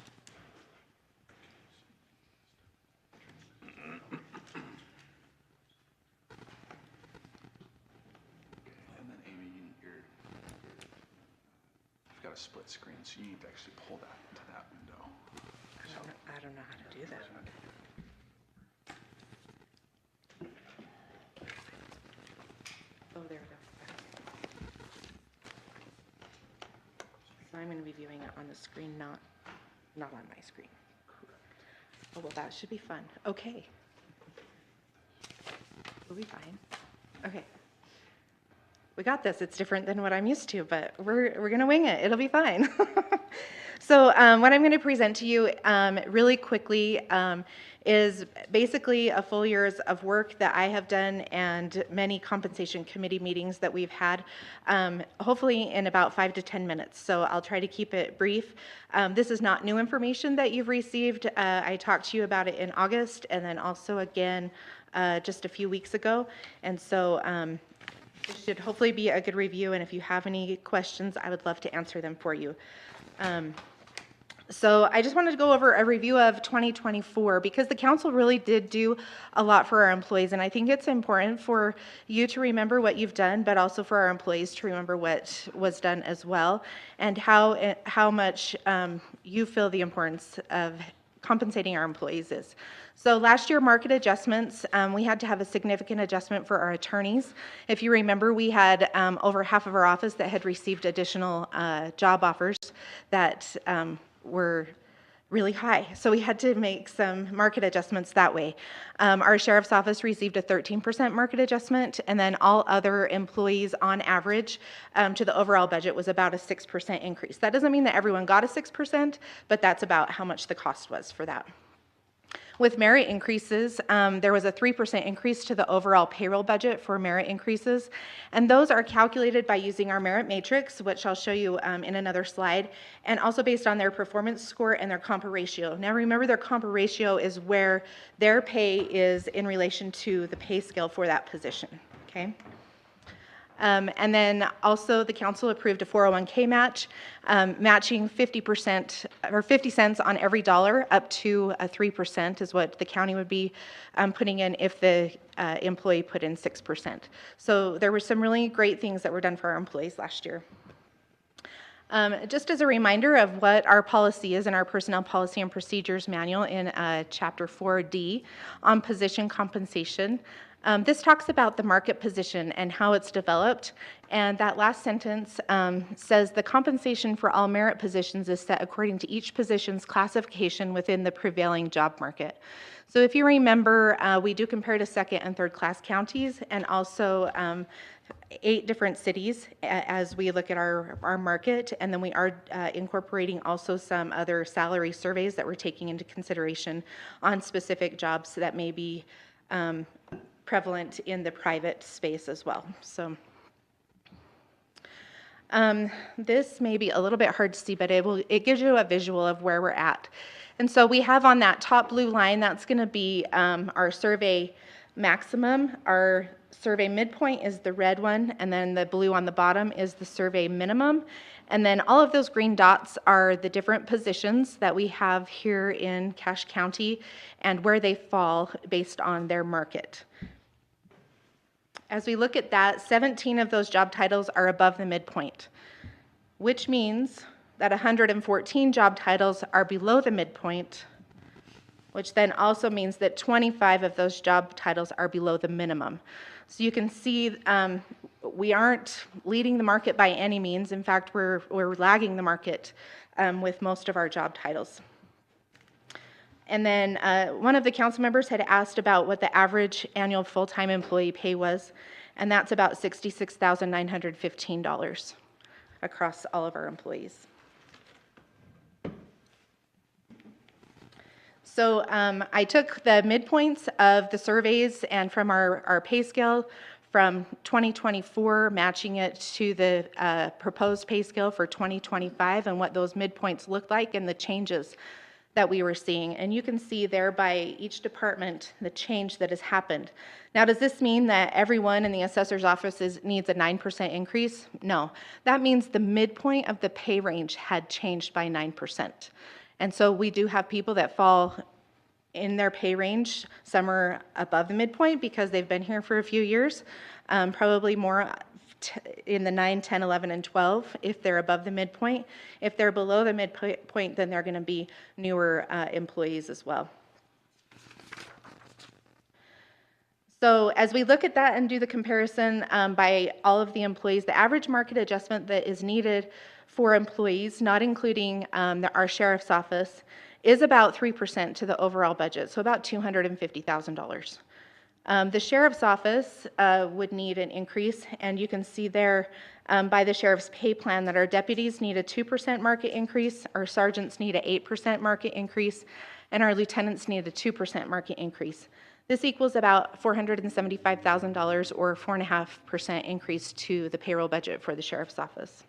And then Amy, you've got a split screen, so you need to actually pull that to that window. I don't know how to do that. Oh, there we go. So I'm going to be viewing it on the screen, not on my screen. Oh, well, that should be fun. Okay. We'll be fine. Okay. We got this. It's different than what I'm used to, but we're going to wing it. It'll be fine. So what I'm going to present to you really quickly is basically a full years of work that I have done and many compensation committee meetings that we've had, hopefully in about 5 to 10 minutes. So I'll try to keep it brief. This is not new information that you've received. I talked to you about it in August and then also again just a few weeks ago. And so it should hopefully be a good review. And if you have any questions, I would love to answer them for you. So I just wanted to go over a review of 2024 because the council really did do a lot for our employees, and I think it's important for you to remember what you've done, but also for our employees to remember what was done as well, and how much you feel the importance of compensating our employees is. So last year, market adjustments, we had to have a significant adjustment for our attorneys. If you remember, we had over half of our office that had received additional job offers that were really high. So we had to make some market adjustments that way. Our sheriff's office received a 13% market adjustment, and then all other employees on average to the overall budget was about a 6% increase. That doesn't mean that everyone got a 6%, but that's about how much the cost was for that. With merit increases, there was a 3% increase to the overall payroll budget for merit increases, and those are calculated by using our merit matrix, which I'll show you in another slide, and also based on their performance score and their compa ratio. Now remember, their compa ratio is where their pay is in relation to the pay scale for that position, okay? And then also the council approved a 401k match, matching 50% or 50 cents on every dollar up to 3% is what the county would be putting in if the employee put in 6%. So there were some really great things that were done for our employees last year. Just as a reminder of what our policy is in our Personnel Policy and Procedures Manual in Chapter 4D on position compensation. This talks about the market position and how it's developed, and that last sentence says the compensation for all merit positions is set according to each position's classification within the prevailing job market. So if you remember, we do compare to second and third class counties and also 8 different cities as we look at our market, and then we are incorporating also some other salary surveys that we're taking into consideration on specific jobs that may be prevalent in the private space as well. So this may be a little bit hard to see, but it gives you a visual of where we're at. And so we have on that top blue line, that's going to be our survey maximum. Our survey midpoint is the red one, and then the blue on the bottom is the survey minimum. And then all of those green dots are the different positions that we have here in Cache County and where they fall based on their market. As we look at that, 17 of those job titles are above the midpoint, which means that 114 job titles are below the midpoint, which then also means that 25 of those job titles are below the minimum. So you can see we aren't leading the market by any means. In fact, we're lagging the market with most of our job titles. And then one of the council members had asked about what the average annual full-time employee pay was, and that's about $66,915 across all of our employees. So I took the midpoints of the surveys and from our pay scale from 2024, matching it to the proposed pay scale for 2025 and what those midpoints look like and the changes that we were seeing. And you can see there by each department the change that has happened. Now, does this mean that everyone in the assessor's office needs a 9% increase? No. That means the midpoint of the pay range had changed by 9%. And so we do have people that fall in their pay range. Some are above the midpoint because they've been here for a few years, probably more in the 9, 10, 11, and 12 if they're above the midpoint. If they're below the midpoint, then they're going to be newer employees as well. So as we look at that and do the comparison by all of the employees, the average market adjustment that is needed for employees, not including our sheriff's office, is about 3% to the overall budget, so about $250,000. The sheriff's office would need an increase, and you can see there by the sheriff's pay plan that our deputies need a 2% market increase, our sergeants need an 8% market increase, and our lieutenants need a 2% market increase. This equals about $475,000 or 4.5% increase to the payroll budget for the sheriff's office.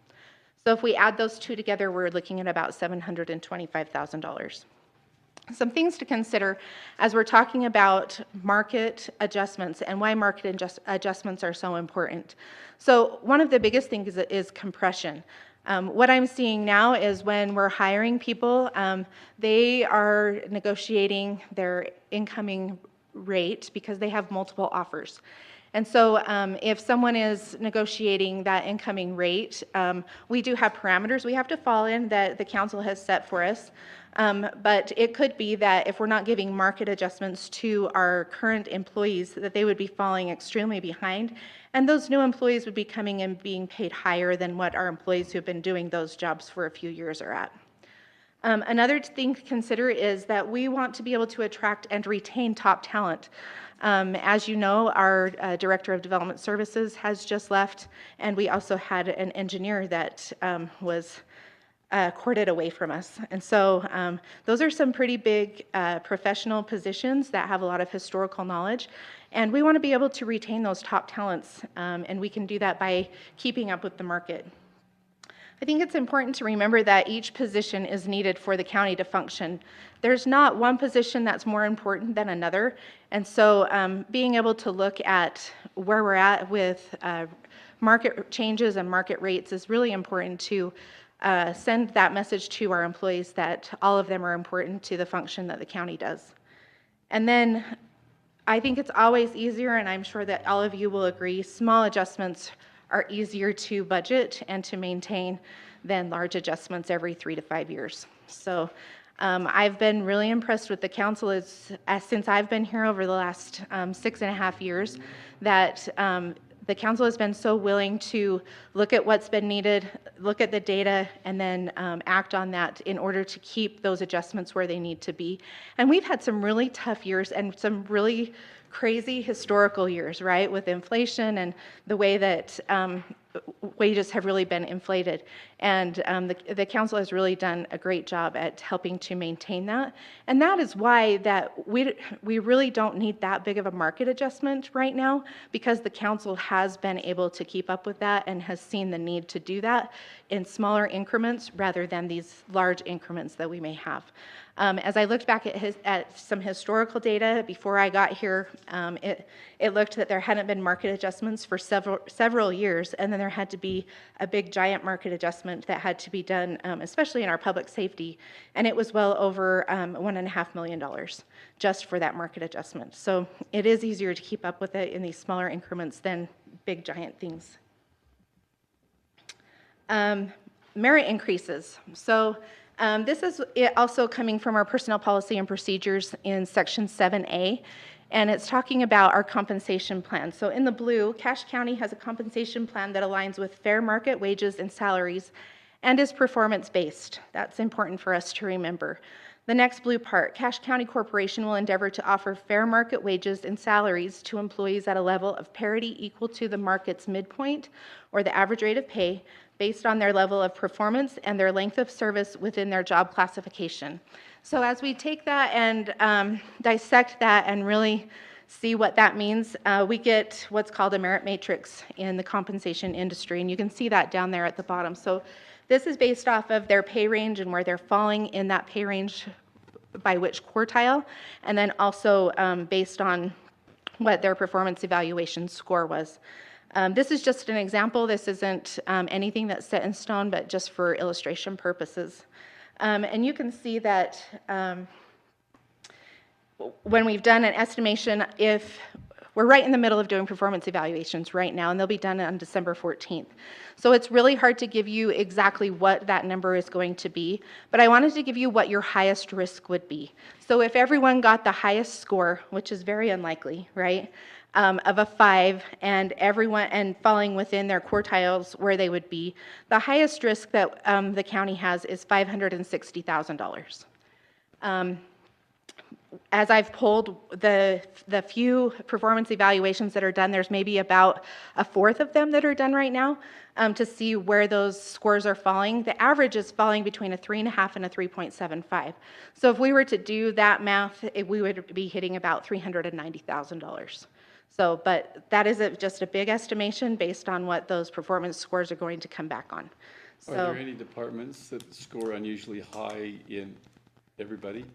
So if we add those two together, we're looking at about $725,000. Some things to consider as we're talking about market adjustments and why market adjustments are so important. So one of the biggest things is compression. What I'm seeing now is when we're hiring people, they are negotiating their incoming rate because they have multiple offers. And so if someone is negotiating that incoming rate, we do have parameters we have to fall in that the council has set for us. But it could be that if we're not giving market adjustments to our current employees, that they would be falling extremely behind. And those new employees would be coming in being paid higher than what our employees who have been doing those jobs for a few years are at. Another thing to consider is that we want to be able to attract and retain top talent. As you know, our Director of Development Services has just left, and we also had an engineer that was courted away from us. And so those are some pretty big professional positions that have a lot of historical knowledge, and we want to be able to retain those top talents, and we can do that by keeping up with the market. I think it's important to remember that each position is needed for the county to function. There's not one position that's more important than another, and so being able to look at where we're at with market changes and market rates is really important to send that message to our employees that all of them are important to the function that the county does. And then I think it's always easier, and I'm sure that all of you will agree, small adjustments are easier to budget and to maintain than large adjustments every 3 to 5 years. So I've been really impressed with the council since I've been here over the last 6.5 years, that the council has been so willing to look at what's been needed, look at the data, and then act on that in order to keep those adjustments where they need to be. And we've had some really tough years and some really crazy historical years, right, with inflation and the way that wages have really been inflated. And the council has really done a great job at helping to maintain that. And that is why that we really don't need that big of a market adjustment right now, because the council has been able to keep up with that and has seen the need to do that in smaller increments rather than these large increments that we may have. As I looked back at some historical data before I got here, it looked that there hadn't been market adjustments for several years, and then there had to be a big giant market adjustment that had to be done, especially in our public safety, and it was well over $1.5 million just for that market adjustment. So it is easier to keep up with it in these smaller increments than big giant things. Merit increases. So this is also coming from our personnel policy and procedures in section 7A, and it's talking about our compensation plan. So in the blue, Cache County has a compensation plan that aligns with fair market wages and salaries and is performance-based. That's important for us to remember. The next blue part, Cache County Corporation will endeavor to offer fair market wages and salaries to employees at a level of parity equal to the market's midpoint or the average rate of pay based on their level of performance and their length of service within their job classification. So as we take that and dissect that and really see what that means, we get what's called a merit matrix in the compensation industry, and you can see that down there at the bottom. So this is based off of their pay range and where they're falling in that pay range by which quartile, and then also based on what their performance evaluation score was. This is just an example. This isn't anything that's set in stone, but just for illustration purposes. And you can see that when we've done an estimation, if we're right in the middle of doing performance evaluations right now, and they'll be done on December 14th. So it's really hard to give you exactly what that number is going to be, but I wanted to give you what your highest risk would be. So if everyone got the highest score, which is very unlikely, right, of a 5, and everyone and falling within their quartiles where they would be, the highest risk that the county has is $560,000. As I've polled the few performance evaluations that are done, there's maybe about a fourth of them that are done right now to see where those scores are falling. The average is falling between a 3.5 and a 3.75. So if we were to do that math, we would be hitting about $390,000. So, but that is just a big estimation based on what those performance scores are going to come back on. So, Are there any departments that score unusually high in everybody?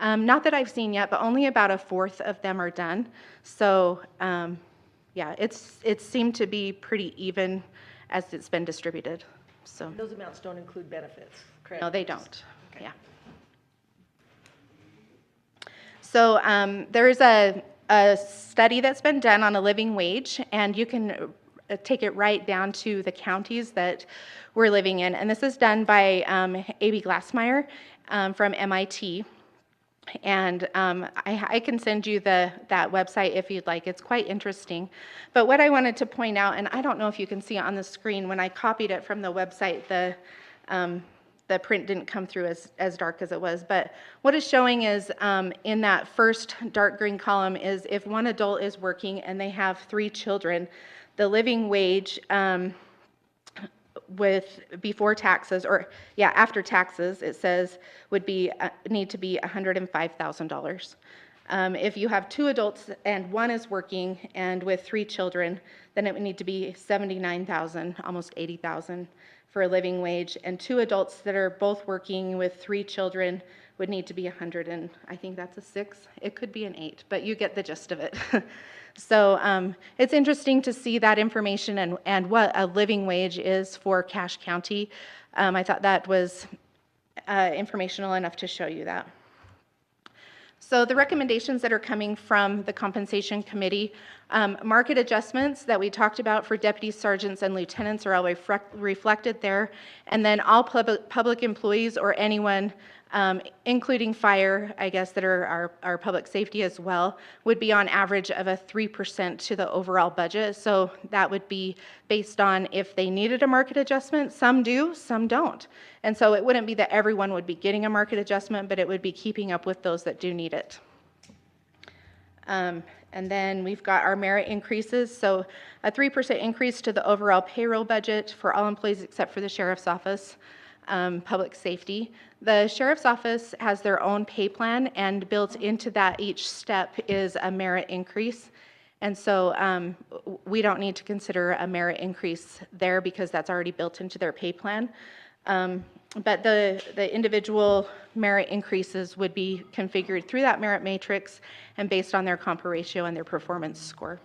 not that I've seen yet, but only about a fourth of them are done. So, yeah, it seemed to be pretty even as it's been distributed. So Those amounts don't include benefits, correct? no, they don't. Okay. Yeah. So there is a study that's been done on a living wage, and you can take it right down to the counties that we're living in. And this is done by A.B. Glassmeyer from MIT. And I can send you that website if you'd like. It's quite interesting. But what I wanted to point out, and I don't know if you can see it on the screen, when I copied it from the website, the print didn't come through as dark as it was. But what it's showing is in that first dark green column is if one adult is working and they have 3 children, the living wage before taxes, or yeah, after taxes, it says would be need to be $105,000. If you have 2 adults and 1 is working and with 3 children, then it would need to be $79,000, almost $80,000 for a living wage. And 2 adults that are both working with 3 children would need to be 100, and I think that's a 6. It could be an 8, but you get the gist of it. So it's interesting to see that information and what a living wage is for Cache County. I thought that was informational enough to show you that. So the recommendations that are coming from the Compensation Committee, market adjustments that we talked about for deputy sergeants and lieutenants are all reflected there. And then all public employees or anyone, including fire, I guess, that are our public safety as well, would be on average of a 3% to the overall budget. So that would be based on if they needed a market adjustment. Some do, some don't. And so it wouldn't be that everyone would be getting a market adjustment, but it would be keeping up with those that do need it. And then we've got our merit increases. So a 3% increase to the overall payroll budget for all employees except for the sheriff's office, public safety. The sheriff's office has their own pay plan, and built into that each step is a merit increase. And so we don't need to consider a merit increase there because that's already built into their pay plan. but the individual merit increases would be configured through that merit matrix and based on their comp ratio and their performance score.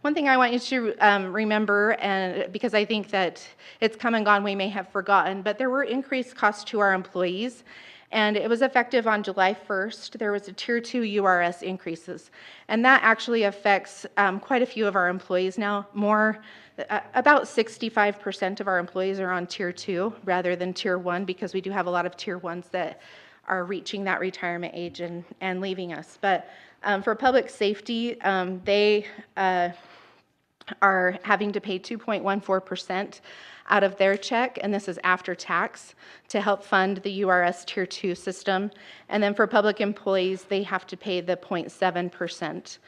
One thing I want you to remember, and because I think that it's come and gone, we may have forgotten, but there were increased costs to our employees, and it was effective on July 1st. There was a Tier 2 URS increases, and that actually affects quite a few of our employees now. About 65% of our employees are on Tier 2 rather than Tier 1, because we do have a lot of Tier 1s that are reaching that retirement age and leaving us. But for public safety, they are having to pay 2.14% out of their check, and this is after tax, to help fund the URS Tier 2 system. And then for public employees, they have to pay the 0.7%.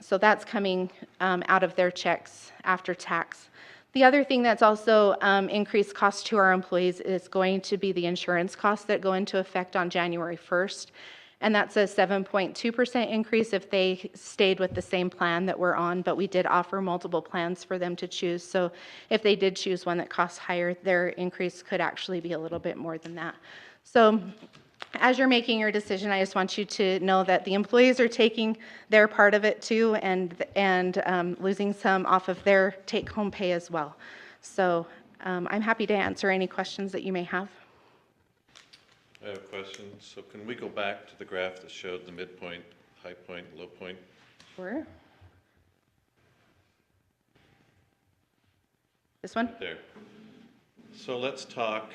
So that's coming out of their checks after tax. The other thing that's also increased cost to our employees is going to be the insurance costs that go into effect on January 1st. And that's a 7.2% increase if they stayed with the same plan that we're on, but we did offer multiple plans for them to choose. So if they did choose one that costs higher, their increase could actually be a little bit more than that. So as you're making your decision, I just want you to know that the employees are taking their part of it too, and losing some off of their take-home pay as well. So I'm happy to answer any questions that you may have. I have a question. So can we go back to the graph that showed the midpoint, high point, low point? Sure. This one? There. So let's talk,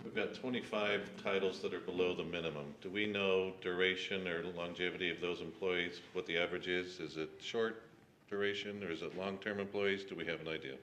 we've got 25 titles that are below the minimum. Do we know duration or longevity of those employees, what the average is? Is it short duration or is it long-term employees? Do we have an idea?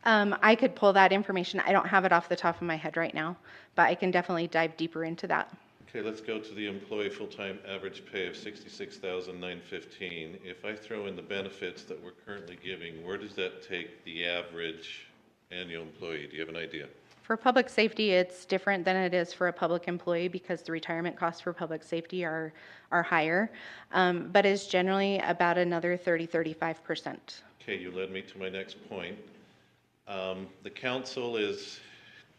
I could pull that information. I don't have it off the top of my head right now, but I can definitely dive deeper into that. Okay, let's go to the employee full-time average pay of $66,915. If I throw in the benefits that we're currently giving, where does that take the average annual employee? Do you have an idea? For public safety, it's different than it is for a public employee because the retirement costs for public safety are higher, but it's generally about another 30-35%. Okay, you led me to my next point. The council is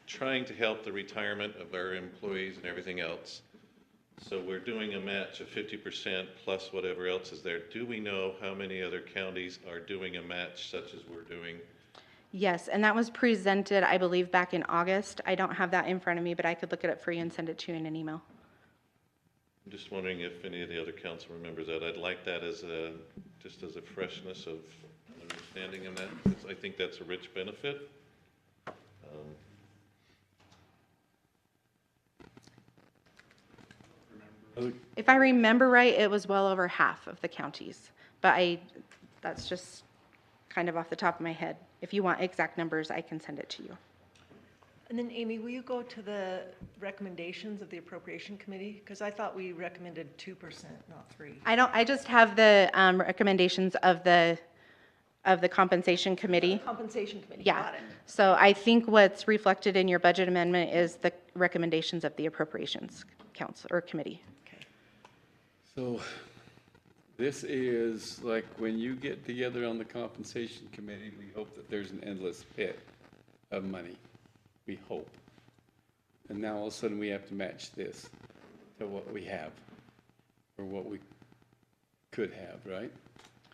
trying to help the retirement of our employees and everything else. So we're doing a match of 50% plus whatever else is there. Do we know how many other counties are doing a match such as we're doing? Yes, and that was presented, I believe, back in August. I don't have that in front of me, but I could look it up for you and send it to you in an email. I'm just wondering if any of the other council remembers that. I'd like that as just as a freshness of understanding of that, because I think that's a rich benefit. If I remember right, it was well over half of the counties, but that's just kind of off the top of my head. If you want exact numbers, I can send it to you. And then Amy, will you go to the recommendations of the Appropriation Committee? Because I thought we recommended 2%, not 3%. I just have the recommendations of the Compensation Committee. Compensation Committee, Yeah. got it. So I think what's reflected in your budget amendment is the recommendations of the Appropriations Council or Committee. So this is like when you get together on the compensation committee, we hope that there's an endless pit of money. We hope. And now all of a sudden we have to match this to what we have or what we could have, right?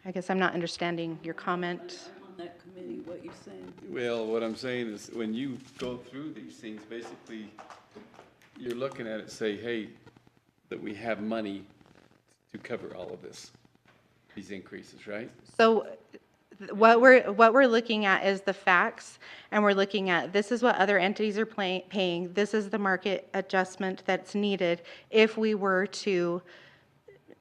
I guess I'm not understanding your comment. On that committee, what you're saying. Well, what I'm saying is when you go through these things, basically you're looking at it, say, hey, that we have money to cover all of this, these increases, right? So what we're looking at is the facts, and we're looking at this is what other entities are paying. This is the market adjustment that's needed if we were to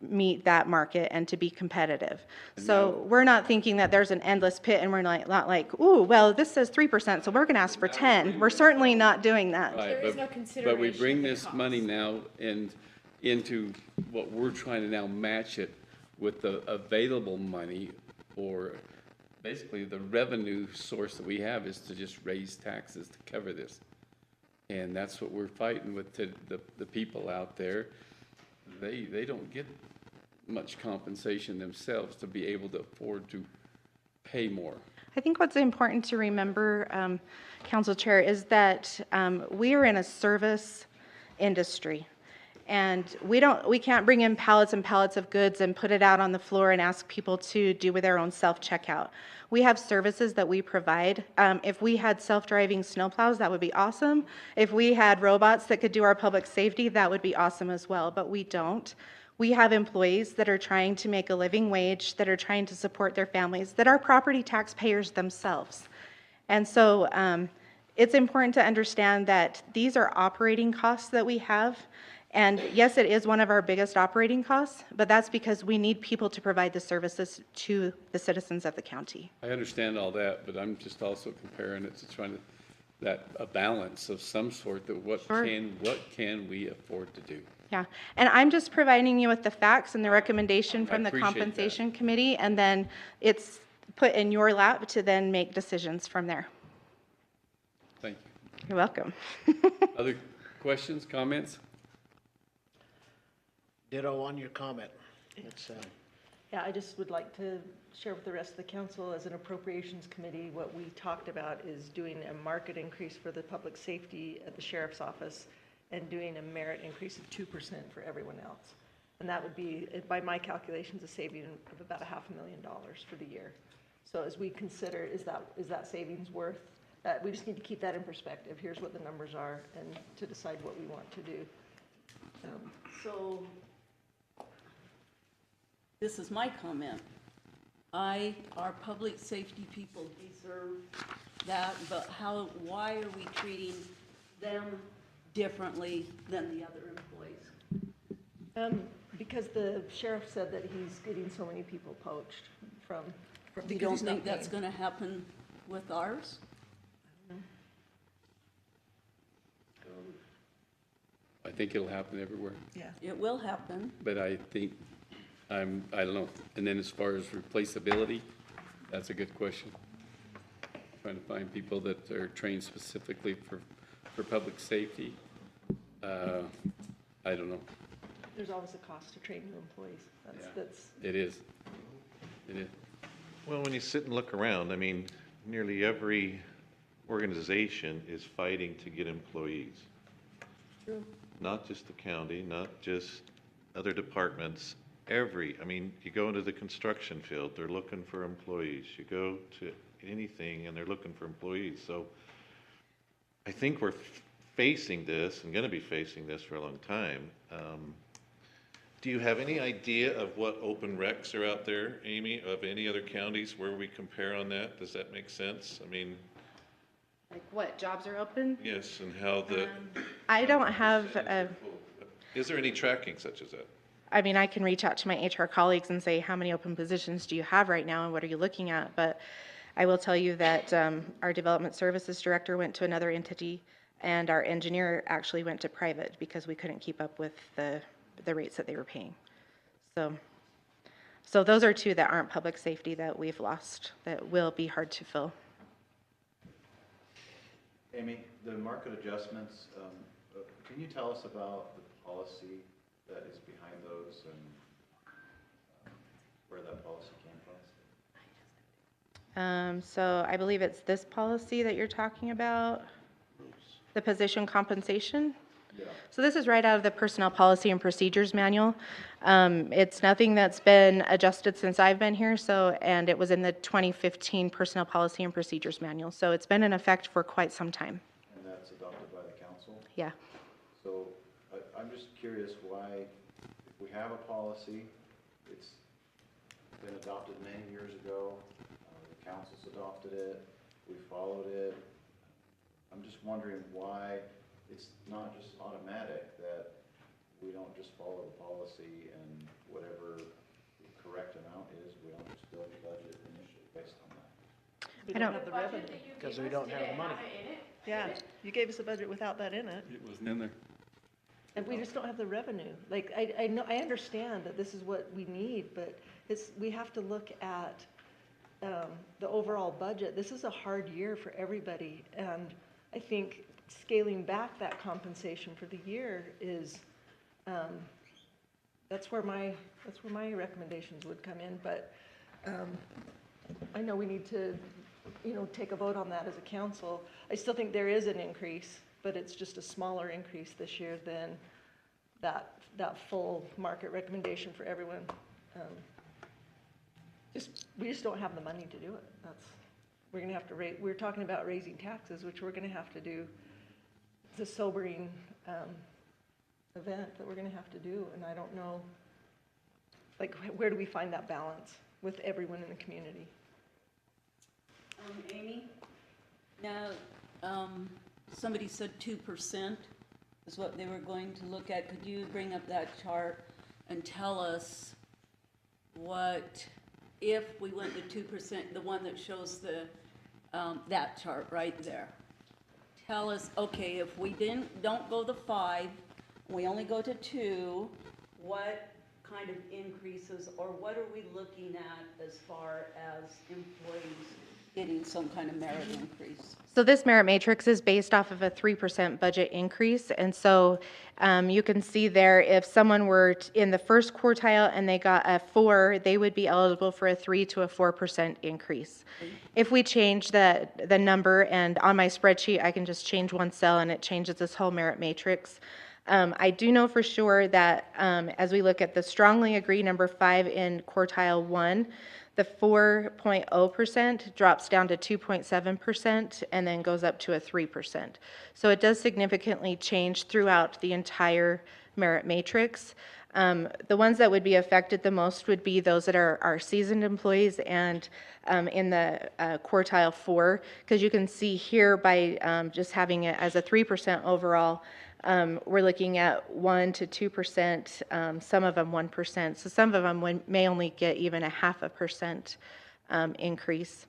meet that market and to be competitive. So we're not thinking that there's an endless pit and we're not like, ooh, well, this says 3%, so we're going to ask for 10. We're certainly not doing that. Right, There is no but we consideration bring of the this cost. money now into what we're trying to now match it with the available money, or basically the revenue source that we have is to just raise taxes to cover this. And that's what we're fighting with the people out there. They don't get much compensation themselves to be able to afford to pay more. I think what's important to remember, Council Chair, is that we are in a service industry. And we can't bring in pallets and pallets of goods and put it out on the floor and ask people to do with their own self-checkout. We have services that we provide. If we had self-driving snowplows, that would be awesome. If we had robots that could do our public safety, that would be awesome as well, but we don't. We have employees that are trying to make a living wage, that are trying to support their families, that are property taxpayers themselves. And so it's important to understand that these are operating costs that we have. And yes, it is one of our biggest operating costs, but that's because we need people to provide the services to the citizens of the county. I understand all that, but I'm just also comparing it to trying to, a balance of some sort, that what Sure. can we afford to do? Yeah, and I'm just providing you with the facts and the recommendation from the appreciate that. compensation committee, and then it's put in your lap to then make decisions from there. Thank you. You're welcome. Other questions, comments? Ditto on your comment. It's, Yeah, I just would like to share with the rest of the council, as an appropriations committee, what we talked about is doing a market increase for the public safety at the sheriff's office and doing a merit increase of 2% for everyone else. And that would be, by my calculations, a saving of about $500,000 for the year. So as we consider, is that savings worth that? We just need to keep that in perspective. Here's what the numbers are, and to decide what we want to do. So, this is my comment. Our public safety people deserve that, but why are we treating them differently than the other employees? Because the sheriff said that he's getting so many people poached from You because don't he's not think that's paying. gonna happen with ours? I think it'll happen everywhere, Yeah. It will happen. but I think, I don't know. And then as far as replaceability, that's a good question. Trying to find people that are trained specifically for public safety. I don't know. There's always a cost to train new employees. That's It is. It is. Well, when you sit and look around, I mean, nearly every organization is fighting to get employees. true. Not just the county, not just other departments, I mean, you go into the construction field, they're looking for employees. You go to anything and they're looking for employees. So I think we're facing this and gonna be facing this for a long time. Do you have any idea of what open recs are out there, Amy, of any other counties where we compare on that? Does that make sense? I mean, Like what, jobs are open? yes, and how the, I don't have, is there any tracking such as that? I mean, I can reach out to my HR colleagues and say, how many open positions do you have right now and what are you looking at? But I will tell you that our development services director went to another entity and our engineer actually went to private because we couldn't keep up with the rates that they were paying. So those are two that aren't public safety that we've lost, that will be hard to fill. Amy, the market adjustments, can you tell us about the policy that is behind those and where that policy came from? So I believe it's this policy that you're talking about, the position compensation. Yeah. So this is right out of the Personnel Policy and Procedures Manual. It's nothing that's been adjusted since I've been here, and it was in the 2015 Personnel Policy and Procedures Manual. So it's been in effect for quite some time. And that's adopted by the council? Yeah. So I'm just curious why, if we have a policy, it's been adopted many years ago, the council's adopted it, we followed it. I'm just wondering why it's not just automatic that we don't just follow the policy and whatever the correct amount is, we don't just build a budget initially based on that. We I don't don't- have the revenue. because we don't have the money. Yeah, you gave us a budget without that in it. It wasn't in there. And we just don't have the revenue. Like, I know, I understand that this is what we need, but we have to look at the overall budget. This is a hard year for everybody, and I think scaling back that compensation for the year is, that's where my recommendations would come in, but I know we need to take a vote on that as a council. I still think there is an increase, but it's just a smaller increase this year than that full market recommendation for everyone. We just don't have the money to do it. We're gonna have to we're talking about raising taxes, which we're gonna have to do. It's a sobering event that we're gonna have to do, and I don't know, like, where do we find that balance with everyone in the community? Amy, now, somebody said 2% is what they were going to look at. Could you bring up that chart and tell us what, if we went to 2%, the one that shows that chart right there? Tell us, okay, if we don't go to 5, we only go to 2, what kind of increases, or what are we looking at as far as employees getting some kind of merit increase? So this merit matrix is based off of a 3% budget increase. And so you can see there, if someone were in the first quartile and they got a 4, they would be eligible for a 3 to a 4% increase. If we change the number, and on my spreadsheet, I can just change one cell and it changes this whole merit matrix. I do know for sure that as we look at the strongly agree number 5 in quartile 1, the 4.0% drops down to 2.7% and then goes up to a 3%. So it does significantly change throughout the entire merit matrix. The ones that would be affected the most would be those that are seasoned employees and in the quartile 4, because you can see here by just having it as a 3% overall, we're looking at 1 to 2%, some of them 1%. So some of them may only get even a 0.5% increase.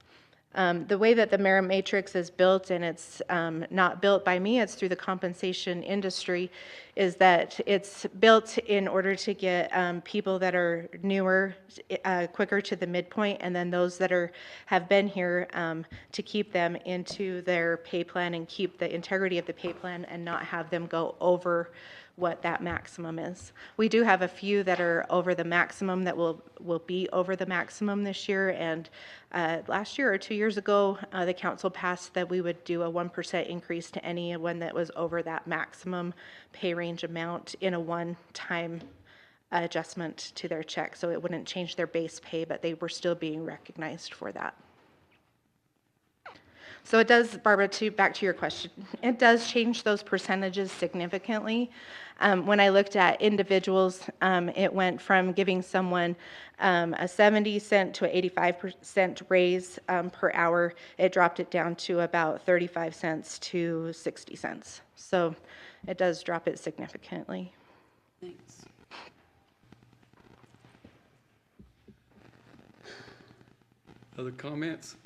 The way that the merit matrix is built, and it's not built by me, it's through the compensation industry, is that it's built in order to get people that are newer quicker to the midpoint, and then those that have been here to keep them into their pay plan and keep the integrity of the pay plan and not have them go over what that maximum is. We do have a few that are over the maximum that will be over the maximum this year, and last year or 2 years ago, the council passed that we would do a 1% increase to anyone that was over that maximum pay range amount in a one-time adjustment to their check. So it wouldn't change their base pay, but they were still being recognized for that. So it does, Barbara, back to your question, it does change those percentages significantly. When I looked at individuals, it went from giving someone a 70-cent to an 85% raise per hour. It dropped it down to about 35 cents to 60 cents. So it does drop it significantly. Thanks. Other comments?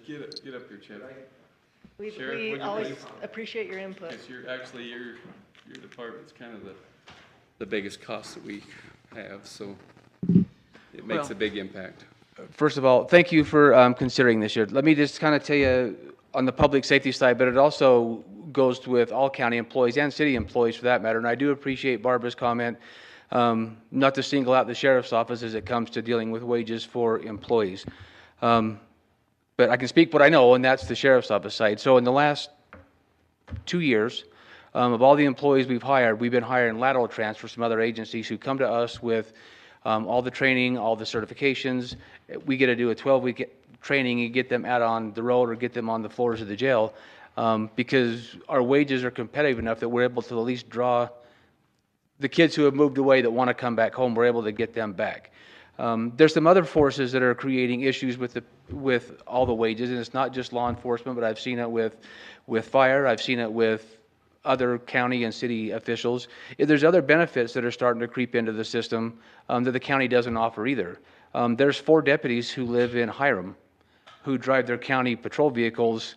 Get up here, Chip. Sheriff, We would you always please? appreciate your input. Because your department's kind of the biggest cost that we have, so it makes a big impact. First of all, thank you for considering this year. Let me just kind of tell you on the public safety side, but it also goes with all county employees and city employees for that matter. And I do appreciate Barbara's comment, not to single out the sheriff's office as it comes to dealing with wages for employees. But I can speak what I know, and that's the sheriff's office side. So in the last 2 years, of all the employees we've hired, we've been hiring lateral transfers from other agencies who come to us with all the training, all the certifications. We get to do a 12-week training and get them out on the road or get them on the floors of the jail because our wages are competitive enough that we're able to at least draw the kids who have moved away that want to come back home. We're able to get them back. There's some other forces that are creating issues with all the wages, and it's not just law enforcement, but I've seen it with fire. I've seen it with other county and city officials. There's other benefits that are starting to creep into the system that the county doesn't offer either. There's 4 deputies who live in Hiram who drive their county patrol vehicles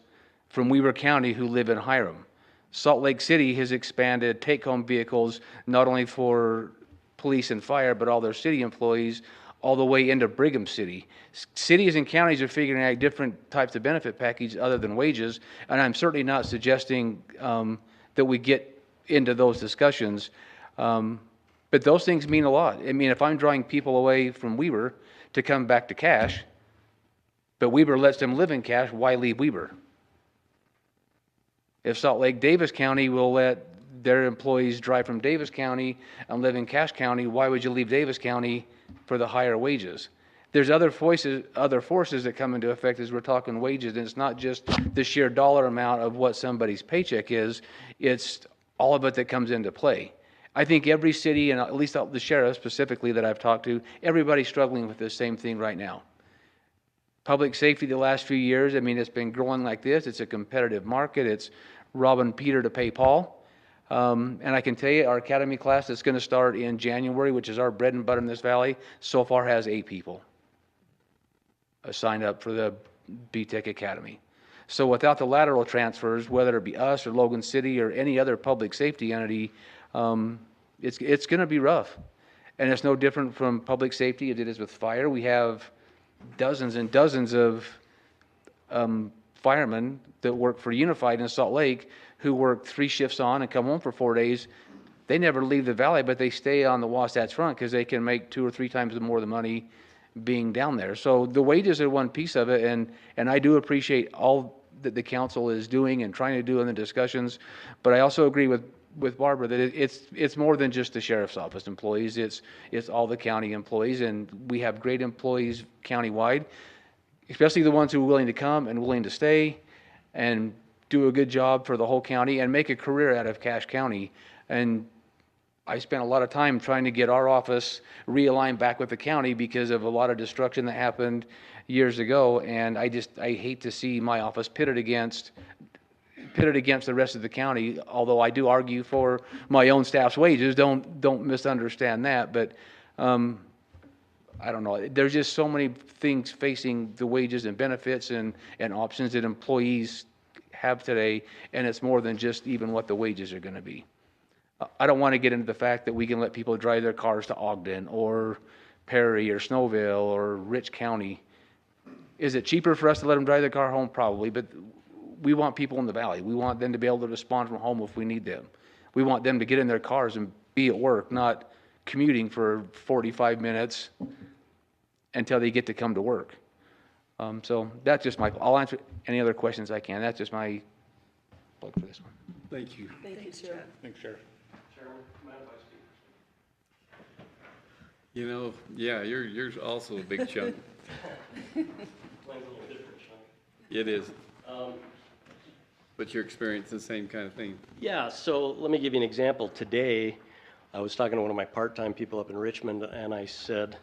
from Weber County who live in Hiram. Salt Lake City has expanded take-home vehicles not only for police and fire, but all their city employees all the way into Brigham City. Cities and counties are figuring out different types of benefit packages other than wages, and I'm certainly not suggesting that we get into those discussions. But those things mean a lot. I mean, if I'm drawing people away from Weber to come back to Cache, but Weber lets them live in Cache, why leave Weber? If Salt Lake Davis County will let their employees drive from Davis County and live in Cache County, why would you leave Davis County for the higher wages? There's other forces that come into effect as we're talking wages, and it's not just the sheer dollar amount of what somebody's paycheck is, it's all of it that comes into play. I think every city, and at least the sheriff specifically that I've talked to, everybody's struggling with this same thing right now. Public safety the last few years, I mean, it's been growing like this. It's a competitive market. It's robbing Peter to pay Paul. And I can tell you, our academy class that's going to start in January, which is our bread and butter in this valley, so far has 8 people signed up for the BTEC Academy. So without the lateral transfers, whether it be us or Logan City or any other public safety entity, it's going to be rough. And it's no different from public safety as it is with fire. We have dozens and dozens of firemen that work for Unified in Salt Lake who work 3 shifts on and come home for 4 days. They never leave the valley, but they stay on the Wasatch Front because they can make 2 or 3 times more the money being down there. So the wages are one piece of it, and I do appreciate all that the council is doing and trying to do in the discussions, but I also agree with Barbara that it's more than just the sheriff's office employees. It's all the county employees, and we have great employees countywide, especially the ones who are willing to come and willing to stay and do a good job for the whole county and make a career out of Cache County. And I spent a lot of time trying to get our office realigned back with the county because of a lot of destruction that happened years ago, and I hate to see my office pitted against the rest of the county, although I do argue for my own staff's wages. Don't misunderstand that, but I don't know. There's just so many things facing the wages and benefits and options that employees have today, and it's more than just even what the wages are going to be. I don't want to get into the fact that we can let people drive their cars to Ogden or Perry or Snowville or Rich County. Is it cheaper for us to let them drive their car home? Probably, but we want people in the valley. We want them to be able to respond from home if we need them. We want them to get in their cars and be at work, not commuting for 45 minutes until they get to come to work. So that's just I'll answer any other questions I can. That's just my plug for this one. Thank you. Thank you, Sheriff. Thanks, Sheriff. You know, yeah, you're also a big chunk. Mine's a little different, Sean. It is. But you're experiencing the same kind of thing. Yeah, so let me give you an example. Today, I was talking to one of my part-time people up in Richmond, and I said,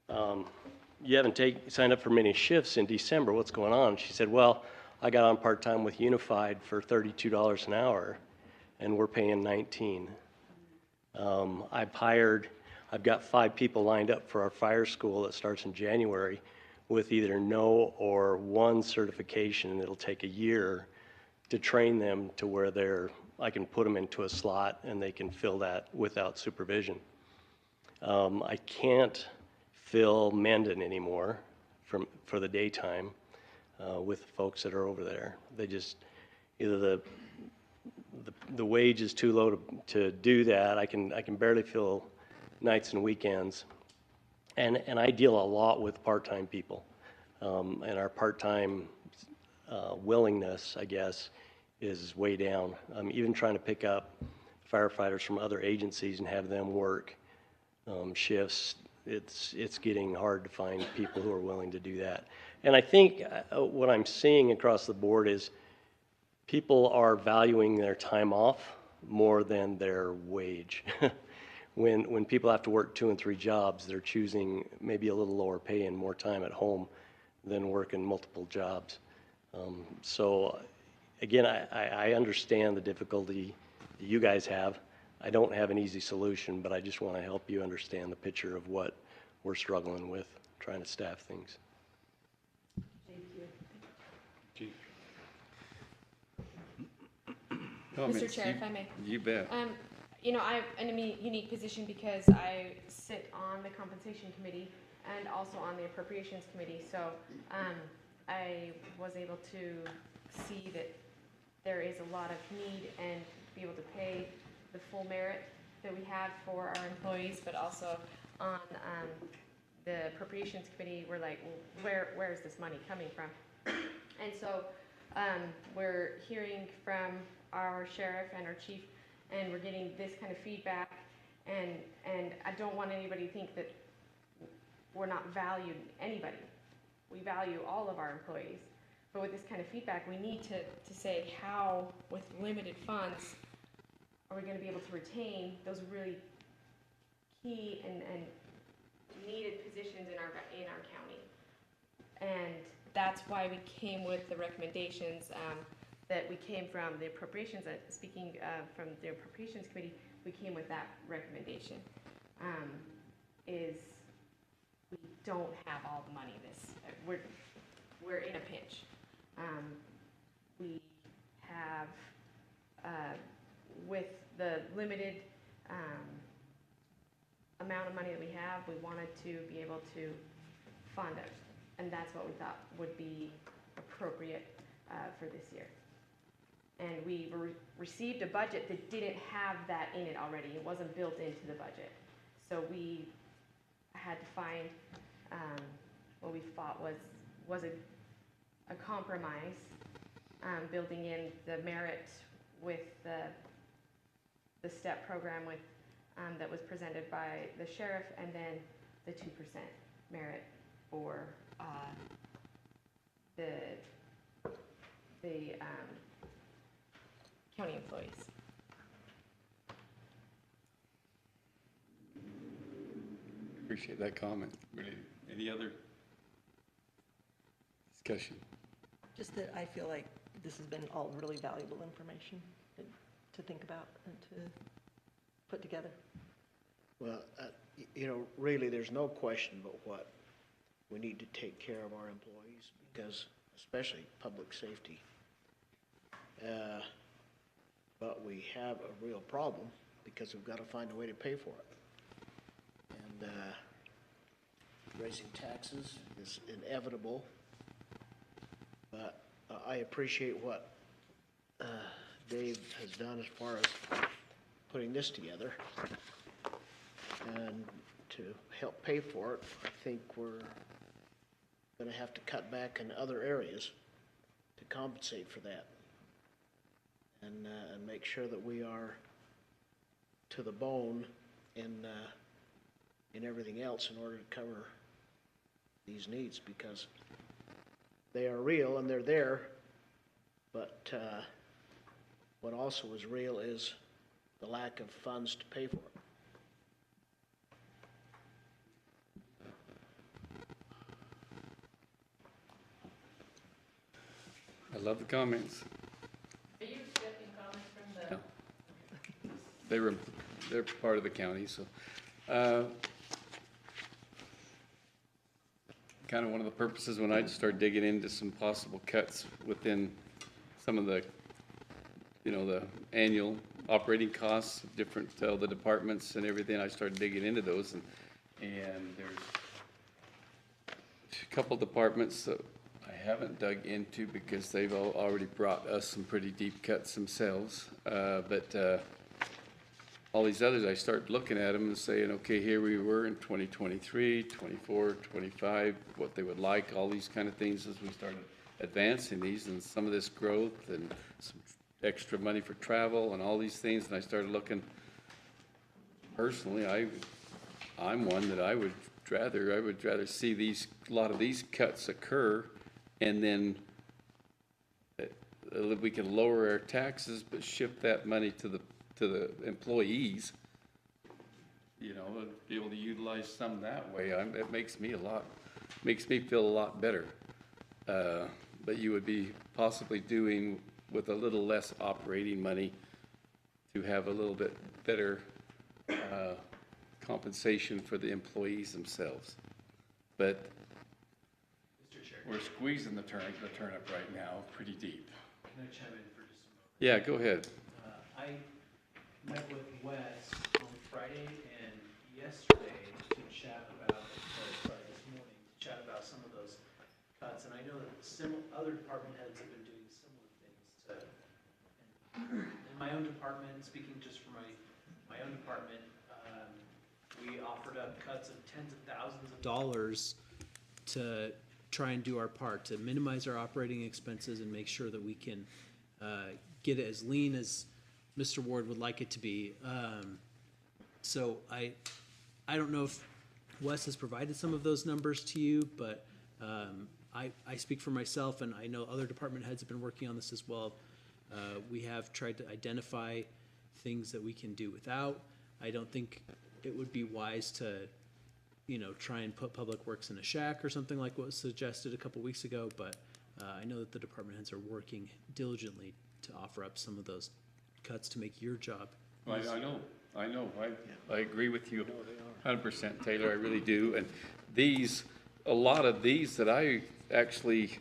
you haven't signed up for many shifts in December. What's going on? She said, well, I got on part-time with Unified for $32 an hour, and we're paying $19. I've got 5 people lined up for our fire school that starts in January with either no or 1 certification, and it'll take a year to train them to where I can put them into a slot and they can fill that without supervision. I can't fill Mendon anymore for the daytime with the folks that are over there. They just, either the wage is too low to do that. I can barely fill nights and weekends. And I deal a lot with part-time people. And our part-time willingness, I guess, is way down. I'm even trying to pick up firefighters from other agencies and have them work shifts. It's getting hard to find people who are willing to do that. And I think what I'm seeing across the board is people are valuing their time off more than their wage. When people have to work 2 and 3 jobs, they're choosing maybe a little lower pay and more time at home than working multiple jobs. So again, I understand the difficulty that you guys have. I don't have an easy solution, but I just want to help you understand the picture of what we're struggling with, trying to staff things. Thank you. Chief. Mr. Chair, if I may. You bet. You know, I'm in a unique position because I sit on the compensation committee and also on the appropriations committee. So I was able to see that there is a lot of need and be able to pay the full merit that we have for our employees, but also on the appropriations committee, we're like, well, where is this money coming from? And so we're hearing from our sheriff and our chief, and we're getting this kind of feedback, and I don't want anybody to think that we're not valued anybody. We value all of our employees, but with this kind of feedback, we need to say how, with limited funds, are we going to be able to retain those really key and needed positions in our county. And that's why we came with the recommendations that we came from the appropriations, speaking from the appropriations committee, we came with that recommendation, is we don't have all the money we're in a pinch. We have, with the limited amount of money that we have, we wanted to be able to fund it, and that's what we thought would be appropriate for this year. And we received a budget that didn't have that in it already. It wasn't built into the budget. So we had to find what we thought was a compromise, building in the merit with the STEP program with that was presented by the sheriff, and then the 2% merit for the county employees. Appreciate that comment. Any other discussion? Just that I feel like this has been all really valuable information to think about and to put together. Well, really, there's no question but what we need to take care of our employees, because especially public safety. But we have a real problem because we've got to find a way to pay for it. And raising taxes is inevitable. But I appreciate what Dave has done as far as putting this together. And to help pay for it, I think we're going to have to cut back in other areas to compensate for that. And make sure that we are to the bone in everything else in order to cover these needs, because they are real and they're there, but what also is real is the lack of funds to pay for it. I love the comments. Are you accepting comments from the? No. They're part of the county, so. Kind of one of the purposes when I started digging into some possible cuts within some of the, the annual operating costs of different, the departments and everything, I started digging into those, and there's a couple departments that I haven't dug into because they've already brought us some pretty deep cuts themselves, but all these others, I started looking at them and saying, okay, here we were in 2023, 24, 25, what they would like, all these kind of things as we started advancing these, and some of this growth and some extra money for travel and all these things, and I started looking, personally, I'm one that I would rather see a lot of these cuts occur, and then we can lower our taxes, but shift that money to the employees, be able to utilize some that way. It makes me feel a lot better. But you would be possibly doing with a little less operating money to have a little bit better compensation for the employees themselves. But we're squeezing the turnip right now pretty deep. Can I chime in for just a moment? Yeah, go ahead. I met with Wes on Friday and yesterday to chat about, this morning, to chat about some of those cuts. And I know that other department heads have been doing similar things to own department, speaking just for my own department, we offered up cuts of tens of thousands of dollars to try and do our part to minimize our operating expenses and make sure that we can get it as lean as Mr. Ward would like it to be. So I don't know if Wes has provided some of those numbers to you, but I speak for myself, and I know other department heads have been working on this as well. We have tried to identify things that we can do without. I don't think it would be wise to, try and put Public Works in a shack or something like what was suggested a couple weeks ago, but I know that the department heads are working diligently to offer up some of those cuts to make your job. I know. I agree with you 100%, Taylor, I really do. And a lot of these that I actually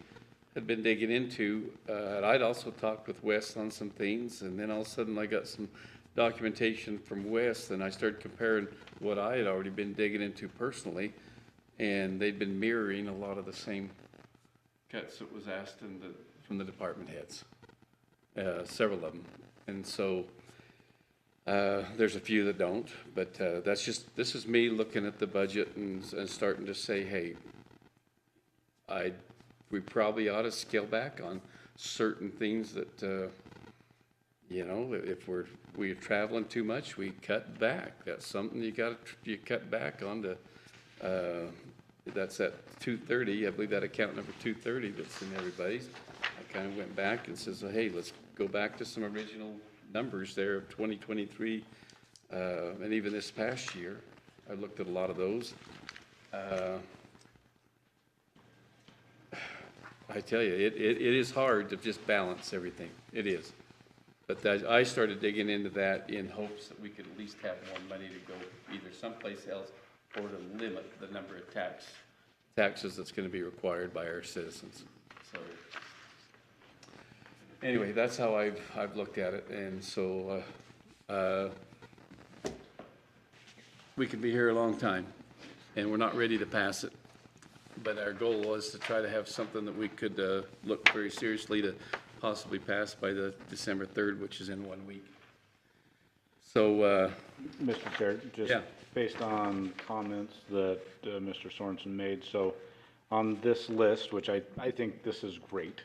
had been digging into, and I'd also talked with Wes on some things, and then all of a sudden I got some documentation from Wes, and I started comparing what I had already been digging into personally, and they'd been mirroring a lot of the same cuts that was asked from the department heads, several of them. And so there's a few that don't, but this is me looking at the budget and starting to say, hey, we probably ought to scale back on certain things that, if we're traveling too much, we cut back. That's something you cut back on to, that's at 230, I believe that account number 230 that's in everybody's. I kind of went back and says, hey, let's go back to some original numbers there of 2023, and even this past year. I looked at a lot of those. I tell you, it is hard to just balance everything. It is. But I started digging into that in hopes that we could at least have more money to go either someplace else or to limit the number of taxes that's going to be required by our citizens. So anyway, that's how I've looked at it. And so we could be here a long time, and we're not ready to pass it. But our goal was to try to have something that we could look very seriously to possibly pass by the December 3rd, which is in 1 week. So, Mr. Chair, just based on comments that Mr. Sorensen made, so on this list, which I think this is great,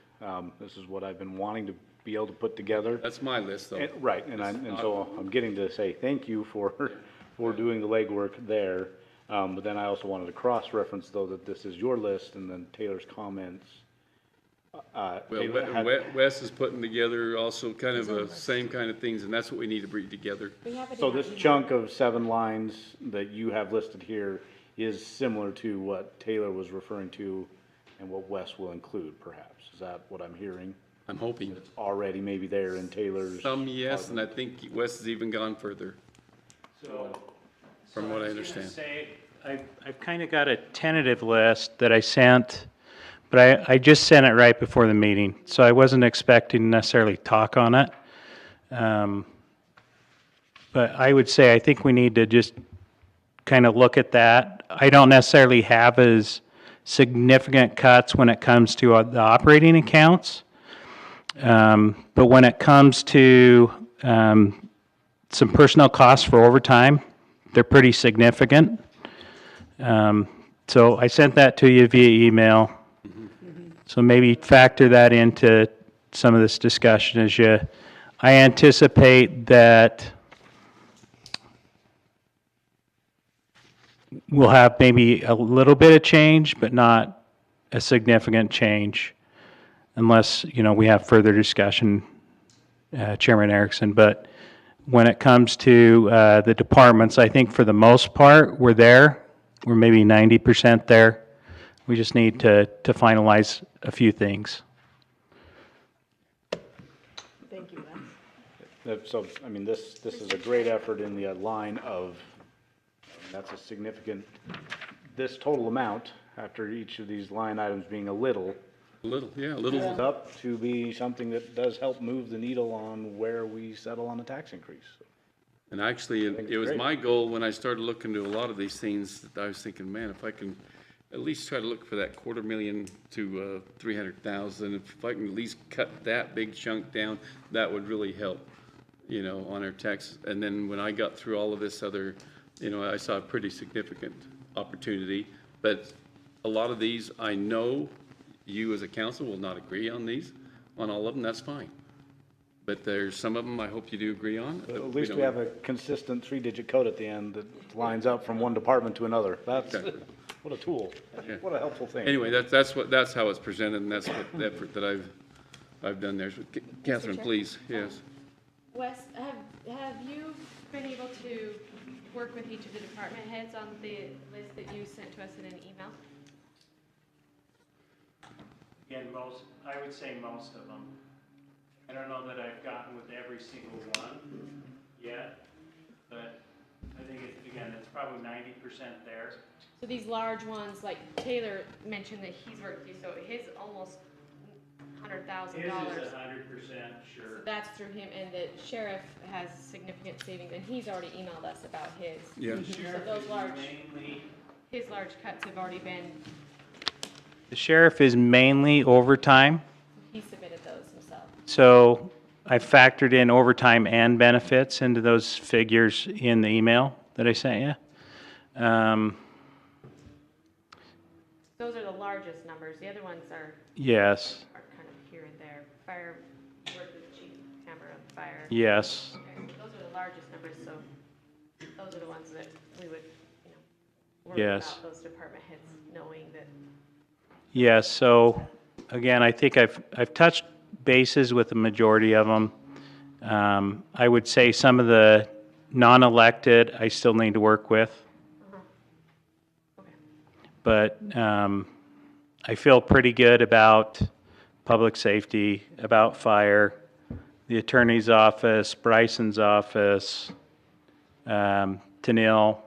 this is what I've been wanting to be able to put together. That's my list, though. Right, and so I'm getting to say thank you for doing the legwork there. But then I also wanted to cross-reference, though, that this is your list, and then Taylor's comments. Wes is putting together also kind of the same kind of things, and that's what we need to bring together. So this chunk of 7 lines that you have listed here is similar to what Taylor was referring to and what Wes will include, perhaps. Is that what I'm hearing? I'm hoping. It's already maybe there in Taylor's. Some, yes, and I think Wes has even gone further. From what I understand. I've kind of got a tentative list that I sent, but I just sent it right before the meeting, so I wasn't expecting to necessarily talk on it. But I would say I think we need to just kind of look at that. I don't necessarily have as significant cuts when it comes to the operating accounts, but when it comes to some personnel costs for overtime, they're pretty significant. So I sent that to you via email. So maybe factor that into some of this discussion I anticipate that we'll have maybe a little bit of change, but not a significant change unless, we have further discussion, Chairman Erickson. But when it comes to the departments, I think for the most part, we're there. We're maybe 90% there. We just need to finalize a few things. Thank you, Wes. So, this is a great effort in the line of, that's a significant, this total amount, after each of these line items being a little. Is up to be something that does help move the needle on where we settle on a tax increase. And actually, it was my goal when I started looking into a lot of these things that I was thinking, man, if I can at least try to look for that $250,000 to $300,000, if I can at least cut that big chunk down, that would really help. you know, on our tax. And then when I got through all of this other, you know, I saw a pretty significant opportunity. But a lot of these, I know you as a council will not agree on these, on all of them, that's fine. But there's some of them I hope you do agree on. But at least we have a consistent three-digit code at the end that lines up from one department to another. That's, what a tool. Yeah. What a helpful thing. Anyway, that's how it's presented, and that's what the effort that I've done there. So, Catherine, Chair? please, yes. Wes, have you been able to work with each of the department heads on the list that you sent to us in an email? Again, I would say most of them. I don't know that I've gotten with every single one yet, but I think it's probably 90% there. So these large ones, like Taylor mentioned that he's worked with you, so his almost $100,000. His is 100% sure. So that's through him, and the sheriff has significant savings, and he's already emailed us about his. Yeah. So those his large cuts have already been, The sheriff is mainly overtime, he submitted those himself. so I factored in overtime and benefits into those figures in the email that I sent you. Those are the largest numbers, the other ones are Yes, kind of here and there. Fire, worked with Chief Hammer on fire. yes. Okay, those are the largest numbers, so those are the ones that we would, you know, work Yes. about those department heads knowing that. Yes, so, again, I think I've touched bases with the majority of them. I would say some of the non-elected, I still need to work with. But I feel pretty good about public safety, about fire, the attorney's office, Bryson's office, Tennille.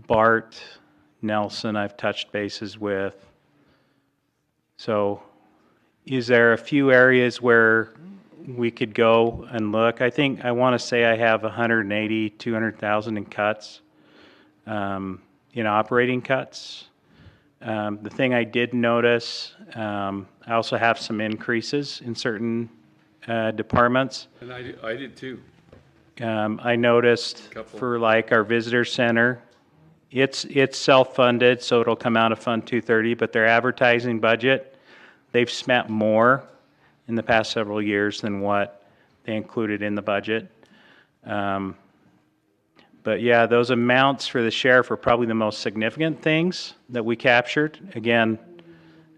Bart, Nelson, I've touched bases with. So is there a few areas where we could go and look? I want to say I have 180, 200,000 in cuts, in operating cuts. The thing I did notice, I also have some increases in certain departments. And I did too. I noticed Couple. for like our visitor center, it's self-funded, so it'll come out of Fund 230, but their advertising budget, they've spent more in the past several years than what they included in the budget. But yeah, those amounts for the sheriff are probably the most significant things that we captured. Again,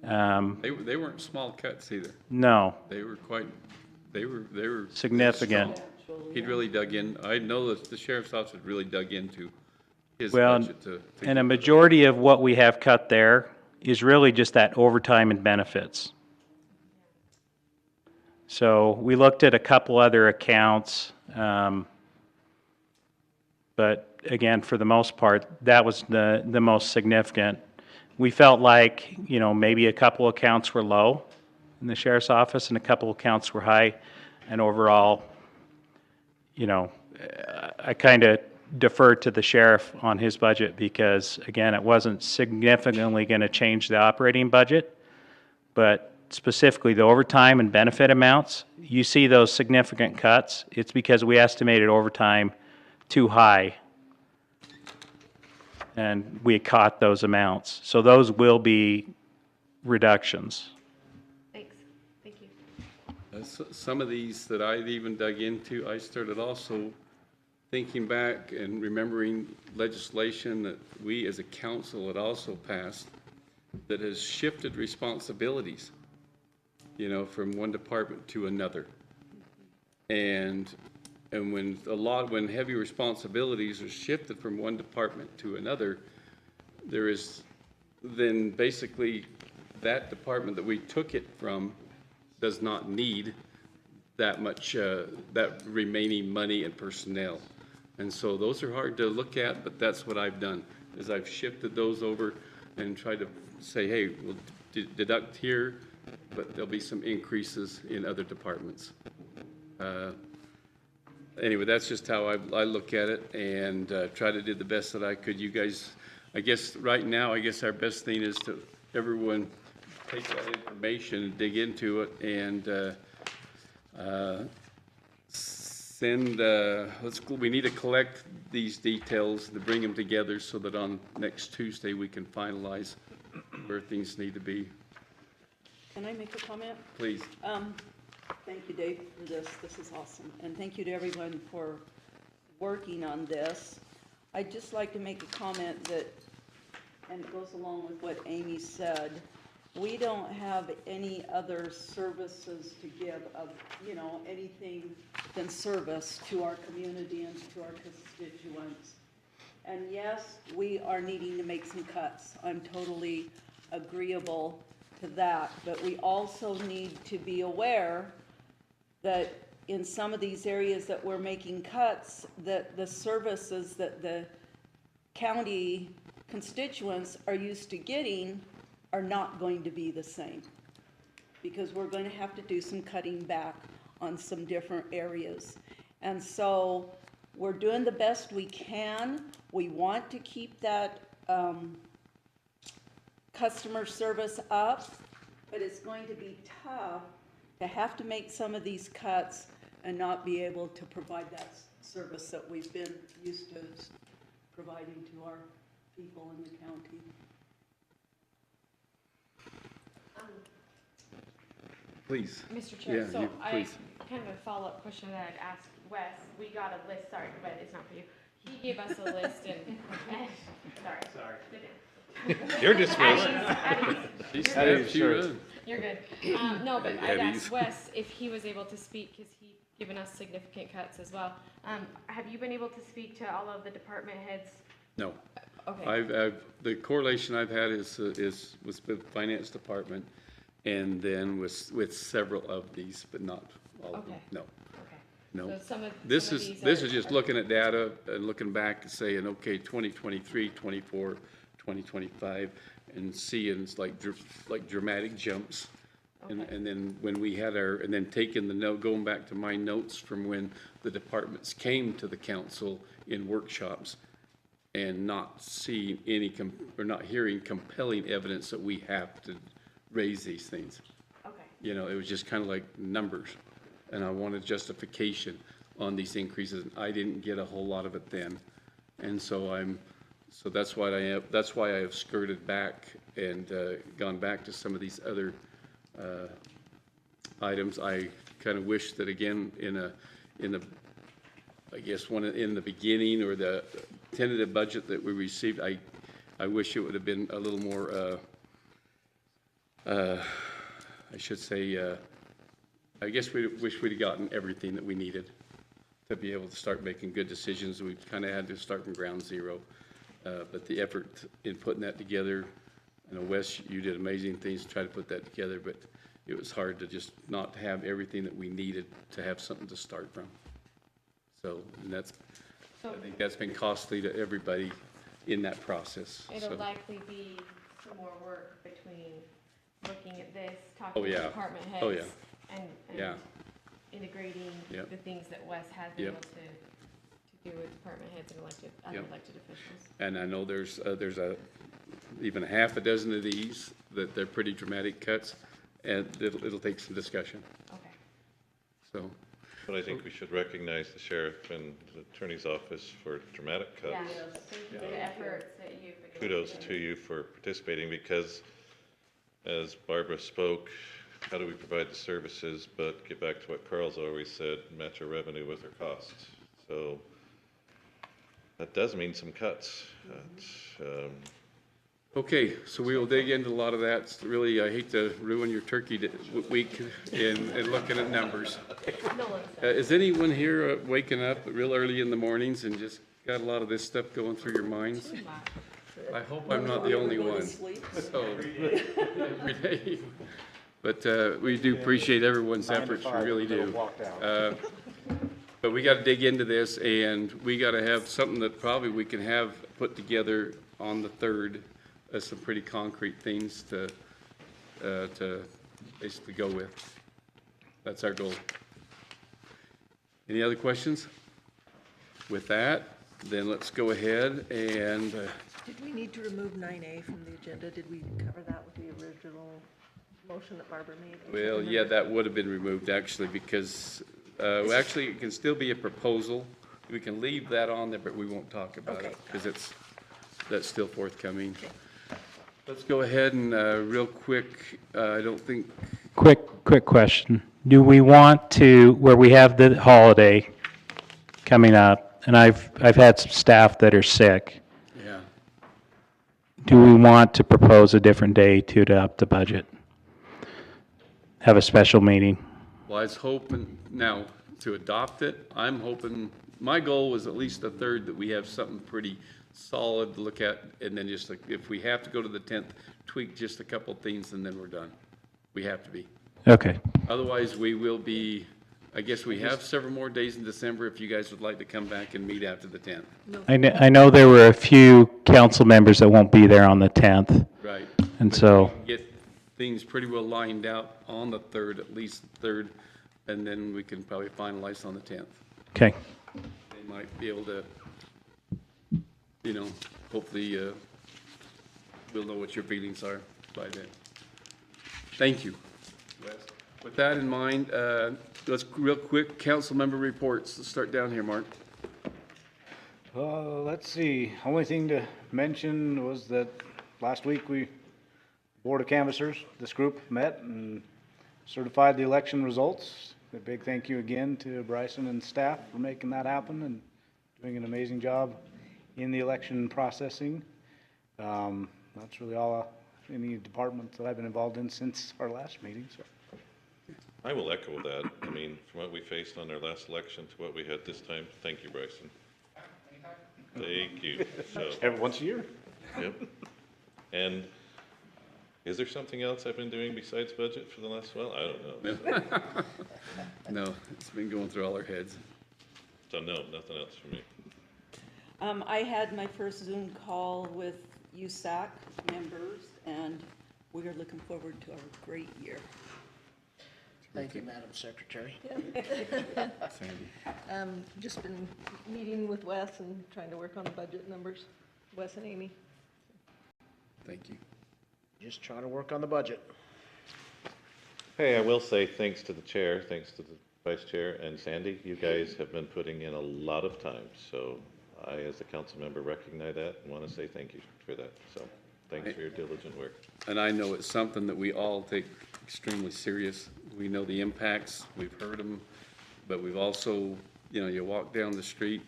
They weren't small cuts either. no, They were significant. strong. He'd really dug in. I know that the sheriff's office had really dug into his Well, budget to. and a majority of what we have cut there is really just that overtime and benefits. So we looked at a couple other accounts, but again, for the most part, that was the most significant. We felt like, you know, maybe a couple accounts were low in the sheriff's office and a couple accounts were high, and overall, you know, I kind of deferred to the sheriff on his budget because, again, it wasn't significantly going to change the operating budget, but specifically the overtime and benefit amounts, you see those significant cuts, it's because we estimated overtime too high, and we caught those amounts. So those will be reductions. Thanks, thank you. Some of these that I'd even dug into, I started also thinking back and remembering legislation that we as a council had also passed that has shifted responsibilities, you know, from one department to another. And when heavy responsibilities are shifted from one department to another, there is then basically that department that we took it from does not need that much, that remaining money and personnel. And so those are hard to look at, but that's what I've done, is I've shifted those over and tried to say, hey, we'll deduct here, but there'll be some increases in other departments. Anyway, that's just how I look at it and try to do the best that I could. You guys, I guess right now, I guess our best thing is to everyone take that information and dig into it and send, we need to collect these details to bring them together so that on next Tuesday we can finalize where things need to be. Can I make a comment? Please. Thank you, Dave, for this. This is awesome. And thank you to everyone for working on this. I'd just like to make a comment that, and it goes along with what Amy said, we don't have any other services to give of, anything than service to our community and to our constituents. And yes, we are needing to make some cuts. I'm totally agreeable to that, but we also need to be aware that in some of these areas that we're making cuts, that the services that the county constituents are used to getting are not going to be the same, because we're going to have to do some cutting back on some different areas. And so we're doing the best we can. We want to keep that customer service up, but it's going to be tough to have to make some of these cuts and not be able to provide that service that we've been used to providing to our people in the county. Please. Mr. Chair, Yeah, so you- I, please. kind of a follow-up question that I'd asked Wes, we got a list, sorry, but it's not for you. He gave us a list and sorry. Sit down. You're dismissed. At ease. You're good. You're good. No, but I'd At ease. asked Wes if he was able to speak, because he'd given us significant cuts as well. Have you been able to speak to all of the department heads? No. Okay. The correlation I've had is with the finance department and then with several of these, but not all of them. Okay. No. Okay. No. So some of This these is just looking at data and looking back and saying, okay, 2023, 24, 2025, and seeing it's like dramatic jumps. And then when we had and then taking the note, going back to my notes from when the departments came to the council in workshops and not seeing or not hearing compelling evidence that we have to raise these things. Okay. It was just kind of like numbers, and I wanted justification on these increases, and I didn't get a whole lot of it then. And so that's why I have skirted back and gone back to some of these other items. I kind of wish that again in the beginning or the tentative budget that we received, I wish it would have been a little more I should say, I guess we wish we'd have gotten everything that we needed to be able to start making good decisions. We kind of had to start from ground zero. But the effort in putting that together, I know Wes, you did amazing things to try to put that together, but it was hard to just not have everything that we needed to have something to start from. So, and I think that's been costly to everybody in that process. It'll So, likely be some more work between looking at this, talking to yeah. department heads. Oh, yeah. And Yeah. integrating Yep. the things that Wes has been Yep. able to do with department heads and unelected officials. And I know there's even a half a dozen of these that they're pretty dramatic cuts, and it'll take some discussion. Okay. So, But I think we should recognize the sheriff and the attorney's office for dramatic cuts. Yeah, thank you for the efforts that you've. Kudos to you for participating, because as Barbara spoke, how do we provide the services, but get back to what Carl's always said, match our revenue with our costs. So that does mean some cuts. okay, so we will dig into a lot of that. It's really, I hate to ruin your turkey week in looking at numbers. Is anyone here waking up real early in the mornings and just got a lot of this stuff going through your minds? I hope I'm not the only one. So, every day. But we do appreciate everyone's efforts, we really do. But we got to dig into this, and we got to have something that probably we can have put together on the 3rd as some pretty concrete things to basically go with. That's our goal. Any other questions? With that, then let's go ahead and. Did we need to remove 9A from the agenda? Did we cover that with the original motion that Barbara made. Well, yeah, that would have been removed actually because, actually it can still be a proposal. We can leave that on there, but we won't talk about it because that's still forthcoming. Let's go ahead and, real quick, I don't think, Quick question. Do we want to, where we have the holiday coming up, and I've had some staff that are sick, yeah. do we want to propose a different day to adopt the budget? Have a special meeting? Well, I was hoping, now, to adopt it, I'm hoping, my goal was at least a third that we have something pretty solid to look at, and then just like, if we have to go to the 10th, tweak just a couple things, and then we're done. We have to be. Okay. Otherwise, we will be, I guess we have several more days in December if you guys would like to come back and meet after the 10th. I know there were a few council members that won't be there on the 10th. Right. And so, Get things pretty well lined out on the 3rd, at least 3rd, and then we can probably finalize on the 10th. okay. They might be able to, you know, hopefully, we'll know what your feelings are by then. Thank you. With that in mind, let's real quick, council member reports. Let's start down here, Mark. Let's see, only thing to mention was that last week Board of Canvassers, this group met and certified the election results. A big thank you again to Bryson and staff for making that happen and doing an amazing job in the election processing. That's really all any department that I've been involved in since our last meeting, so. I will echo that. I mean, from what we faced on our last election to what we had this time, thank you, Bryson. Thank you. So, Every once a year. yep. And is there something else I've been doing besides budget for the last, well, I don't know. No, it's been going through all our heads. So no, nothing else for me. I had my first Zoom call with USAC members, and we are looking forward to a great year. Thank you, Madam Secretary. Sandy. Just been meeting with Wes and trying to work on the budget numbers, Wes and Amy. Thank you. Just trying to work on the budget. Hey, I will say thanks to the chair, thanks to the vice chair and Sandy, you guys have been putting in a lot of time. So I, as a council member, recognize that and want to say thank you for that. So thanks for your diligent work. And I know it's something that we all take extremely serious. We know the impacts, we've heard them, but we've also, you know, you walk down the street,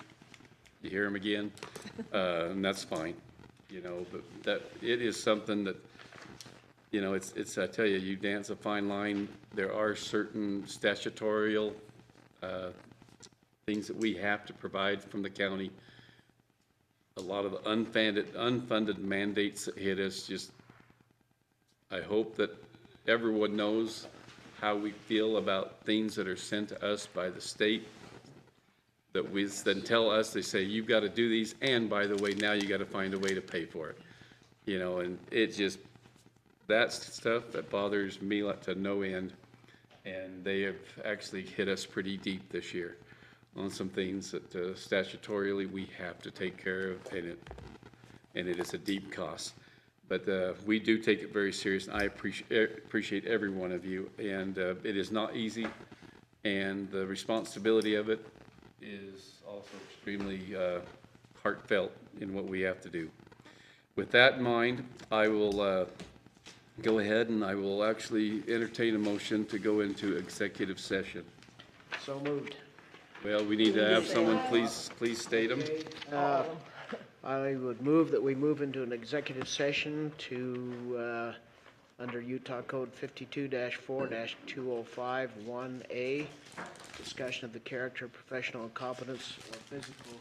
you hear them again, and that's fine, you know, but that, it is something that, you know, it's, I tell you, you dance a fine line. There are certain statutorial things that we have to provide from the county. A lot of the unfunded mandates that hit us, just, I hope that everyone knows how we feel about things that are sent to us by the state, that we then tell us, they say, you've got to do these, and by the way, now you got to find a way to pay for it. You know, and it just, that's stuff that bothers me like to no end, and they have actually hit us pretty deep this year on some things that statutorily we have to take care of, and it is a deep cost. But we do take it very serious, and I appreciate every one of you, and it is not easy, and the responsibility of it is also extremely heartfelt in what we have to do. With that in mind, I will go ahead and I will actually entertain a motion to go into executive session. So moved. Well, we need to have someone, please state them. I would move that we move into an executive session to, under Utah Code 52-4-2051A, discussion of the character, professional competence, or physical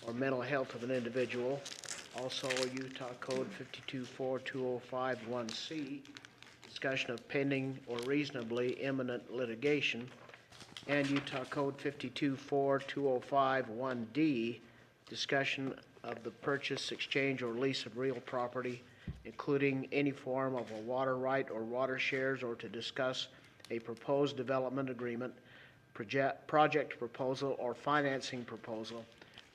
or mental health of an individual. Also, Utah Code 52-4-2051C, discussion of pending or reasonably imminent litigation. And Utah Code 52-4-2051D, discussion of the purchase, exchange, or lease of real property, including any form of a water right or water shares, or to discuss a proposed development agreement, project proposal, or financing proposal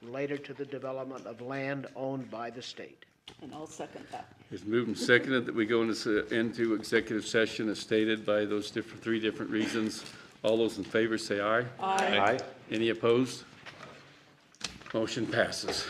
related to the development of land owned by the state. And I'll second that. It's moved and seconded that we go into executive session as stated by those three different reasons. All those in favor say aye. Aye. Any opposed? Motion passes.